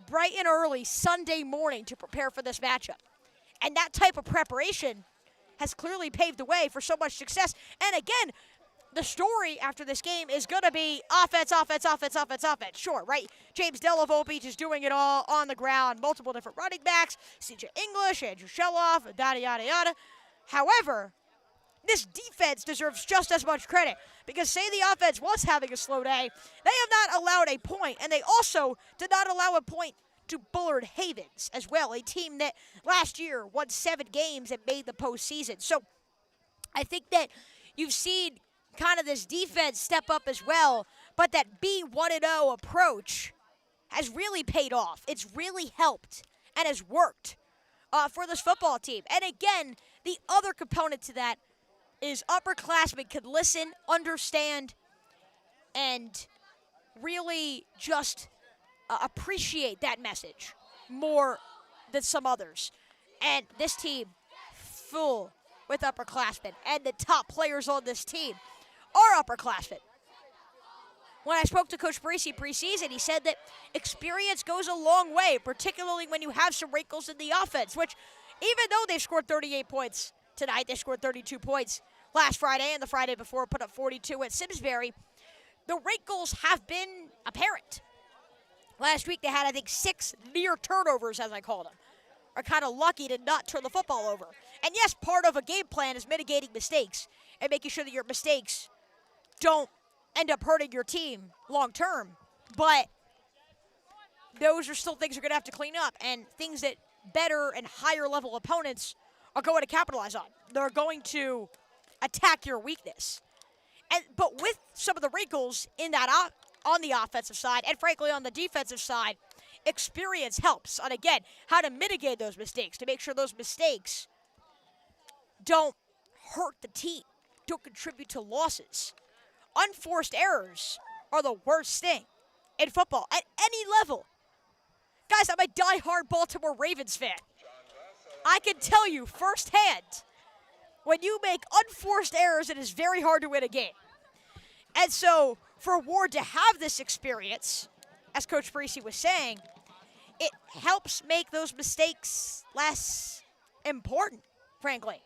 bright and early Sunday morning to prepare for this matchup. And that type of preparation has clearly paved the way for so much success. And again, the story after this game is going to be offense, offense, offense, offense, offense. Sure, right? James Delavopich is doing it all on the ground. Multiple different running backs. CJ English, Andrew Shelov, yada, yada, yada. However, this defense deserves just as much credit because say the offense was having a slow day, they have not allowed a point, and they also did not allow a point to Bullard Havens as well, a team that last year won 7 games and made the postseason. So I think that you've seen kind of this defense step up as well, but that be 1-0 approach has really paid off. It's really helped and has worked for this football team. And again, the other component to that is upperclassmen can listen, understand, and really just appreciate that message more than some others. And this team, full with upperclassmen, and the top players on this team are upperclassmen. When I spoke to Coach Parisi preseason, he said that experience goes a long way, particularly when you have some wrinkles in the offense, which even though they've scored 38 points tonight, they scored 32 points last Friday and the Friday before, put up 42 at Simsbury, the wrinkles have been apparent. Last week they had, I think, 6 near turnovers, as I called them. Are kind of lucky to not turn the football over. And yes, part of a game plan is mitigating mistakes and making sure that your mistakes don't end up hurting your team long term. But those are still things you're going to have to clean up and things that better and higher level opponents are going to capitalize on. They're going to attack your weakness. But with some of the wrinkles in that on the offensive side and frankly on the defensive side, experience helps on, again, how to mitigate those mistakes, to make sure those mistakes don't hurt the team, don't contribute to losses. Unforced errors are the worst thing in football at any level. Guys, I'm a diehard Baltimore Ravens fan. I can tell you firsthand, when you make unforced errors, it is very hard to win a game. And so for Warde to have this experience, as Coach Parisi was saying, it helps make those mistakes less important, frankly.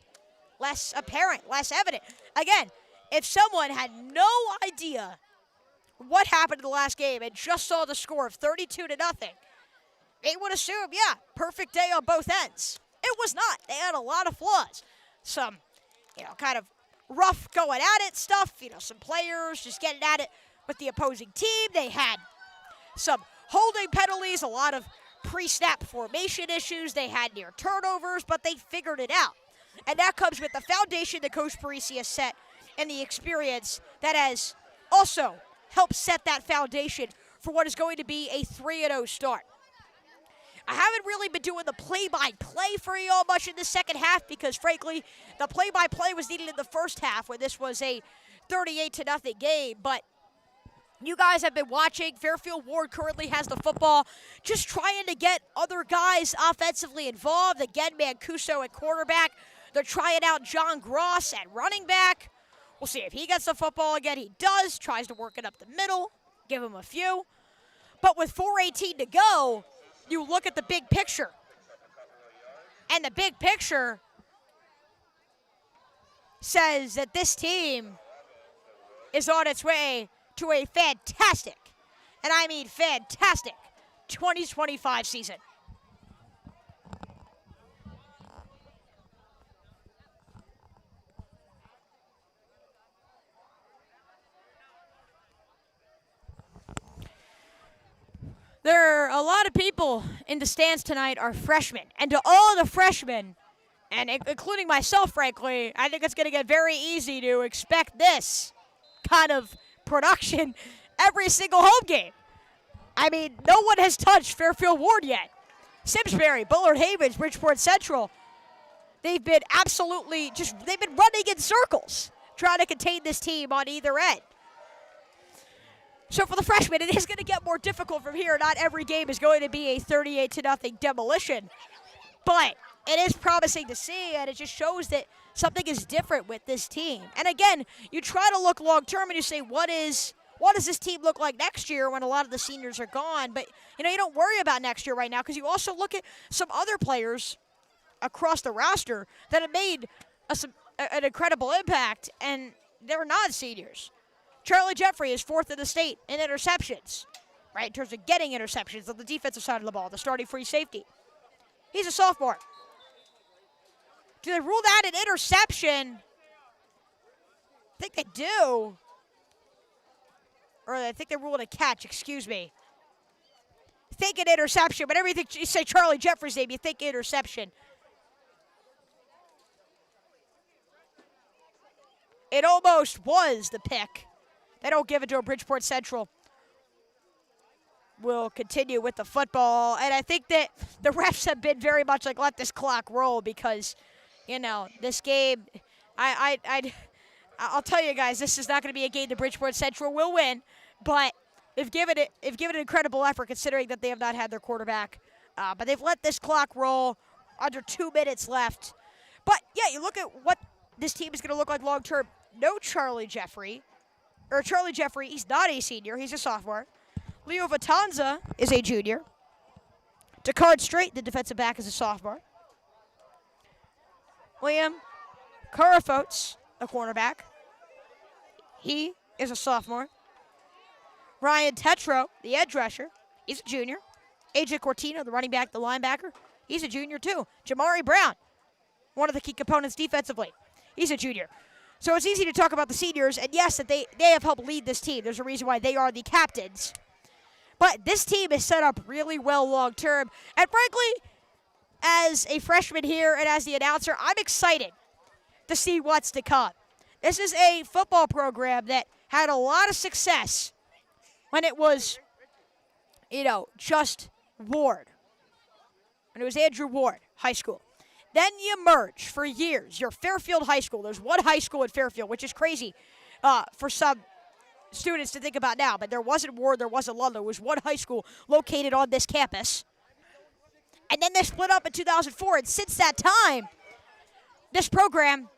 Less apparent, less evident. Again, if someone had no idea what happened in the last game and just saw the score of 32-0, they would assume, yeah, perfect day on both ends. It was not. They had a lot of flaws. Some, kind of rough going at it stuff, some players just getting at it with the opposing team. They had some holding penalties, a lot of pre-snap formation issues. They had near turnovers, but they figured it out. And that comes with the foundation that Coach Parisi has set and the experience that has also helped set that foundation for what is going to be a 3-0 start. I haven't really been doing the play-by-play for you all much in the second half because, frankly, the play-by-play was needed in the first half when this was a 38-0 game. But you guys have been watching. Fairfield Warde currently has the football, just trying to get other guys offensively involved. Again, Mancuso at quarterback. They're trying out John Gross at running back. We'll see if he gets the football again. He does. Tries to work it up the middle. Give him a few. But with 4:18 to go, you look at the big picture. And the big picture says that this team is on its way to a fantastic, and I mean fantastic, 2025 season. There are a lot of people in the stands tonight are freshmen. And to all the freshmen, and including myself, frankly, I think it's going to get very easy to expect this kind of production every single home game. I mean, no one has touched Fairfield Warde yet. Simsbury, Bullard Havens, Bridgeport Central. They've been absolutely they've been running in circles trying to contain this team on either end. So for the freshmen, it is going to get more difficult from here. Not every game is going to be a 38-0 demolition. But it is promising to see, and it just shows that something is different with this team. And again, you try to look long-term and you say, what does this team look like next year when a lot of the seniors are gone? But, you don't worry about next year right now because you also look at some other players across the roster that have made an incredible impact, and they're not seniors. Charlie Jeffrey is 4th in the state in interceptions, right, in terms of getting interceptions on the defensive side of the ball, the starting free safety. He's a sophomore. Do they rule that an interception? I think they do. Or I think they rule it a catch, excuse me. Think an interception, but everything you say Charlie Jeffrey's name, you think interception. It almost was the pick. They don't give it to a Bridgeport Central. Will continue with the football. And I think that the refs have been very much like, let this clock roll because, this game, I'll tell you guys, this is not going to be a game that Bridgeport Central will win, but they've given it an incredible effort considering that they have not had their quarterback. But they've let this clock roll under 2 minutes left. But, yeah, you look at what this team is going to look like long term. No Charlie Jeffrey. Charlie Jeffrey, he's not a senior. He's a sophomore. Leo Vatanza is a junior. Descartes Strait, the defensive back, is a sophomore. Liam Carafotes, the cornerback. He is a sophomore. Ryan Tetreau, the edge rusher. He's a junior. AJ Cortino, the running back, the linebacker. He's a junior, too. Jamari Brown, one of the key components defensively. He's a junior. So it's easy to talk about the seniors, and yes, that they have helped lead this team. There's a reason why they are the captains. But this team is set up really well long-term. And frankly, as a freshman here and as the announcer, I'm excited to see what's to come. This is a football program that had a lot of success when it was, just Ward. When it was Andrew Ward High School. Then you merge for years. You're Fairfield High School. There's one high school at Fairfield, which is crazy for some students to think about now. But there wasn't Ward, there wasn't Ludlow. There was one high school located on this campus. And then they split up in 2004. And since that time, this program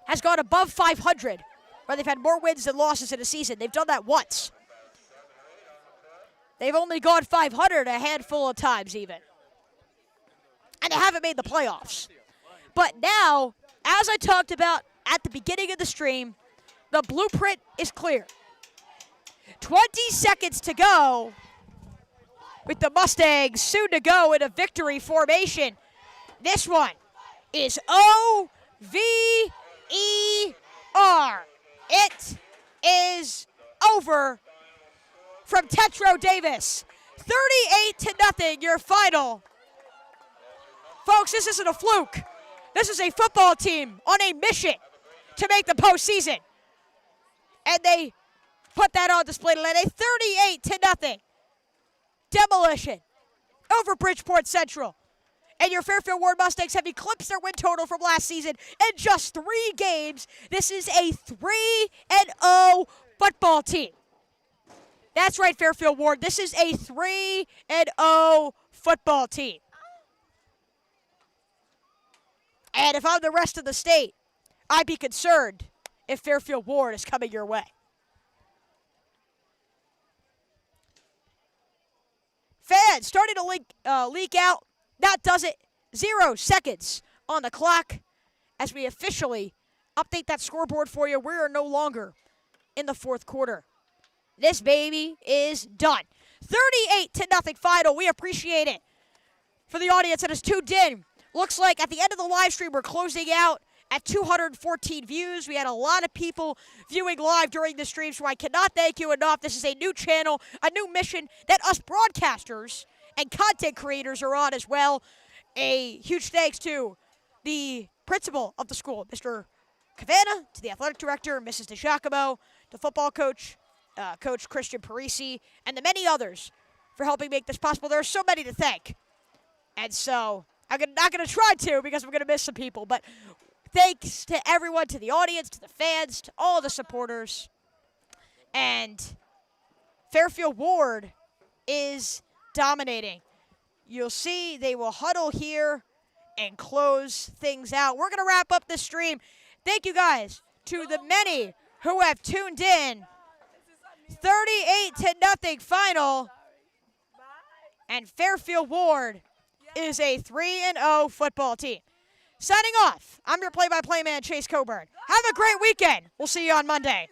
has gone above 500, where they've had more wins than losses in a season. They've done that once. They've only gone 500 a handful of times even. And they haven't made the playoffs. But now, as I talked about at the beginning of the stream, the blueprint is clear. 20 seconds to go with the Mustangs soon to go in a victory formation. This one is O-V-E-R. It is over from Tetreau Davis. 38-0, your final. Folks, this isn't a fluke. This is a football team on a mission to make the postseason. And they put that on display tonight. A 38-0 demolition over Bridgeport Central. And your Fairfield Warde Mustangs have eclipsed their win total from last season in just 3 games. This is a 3-0 football team. That's right, Fairfield Warde. This is a 3-0 football team. And if I'm the rest of the state, I'd be concerned if Fairfield Warde is coming your way. Fans starting to leak out. That does it. 0 seconds on the clock as we officially update that scoreboard for you. We are no longer in the 4th quarter. This baby is done. 38-0 final. We appreciate it. For the audience that is tuned in, looks like at the end of the live stream, we're closing out at 214 views. We had a lot of people viewing live during the stream, so I cannot thank you enough. This is a new channel, a new mission that us broadcasters and content creators are on as well. A huge thanks to the principal of the school, Mr. Cavana, to the athletic director, Mrs. DeGiacomo, the football coach, Coach Christian Parisi, and the many others for helping make this possible. There are so many to thank. And so I'm not going to try to because I'm going to miss some people. But thanks to everyone, to the audience, to the fans, to all the supporters. And Fairfield Warde is dominating. You'll see they will huddle here and close things out. We're going to wrap up this stream. Thank you guys to the many who have tuned in. 38-0 final. And Fairfield Warde is a 3-0 football team. Signing off, I'm your play-by-play man, Chase Coburn. Have a great weekend. We'll see you on Monday.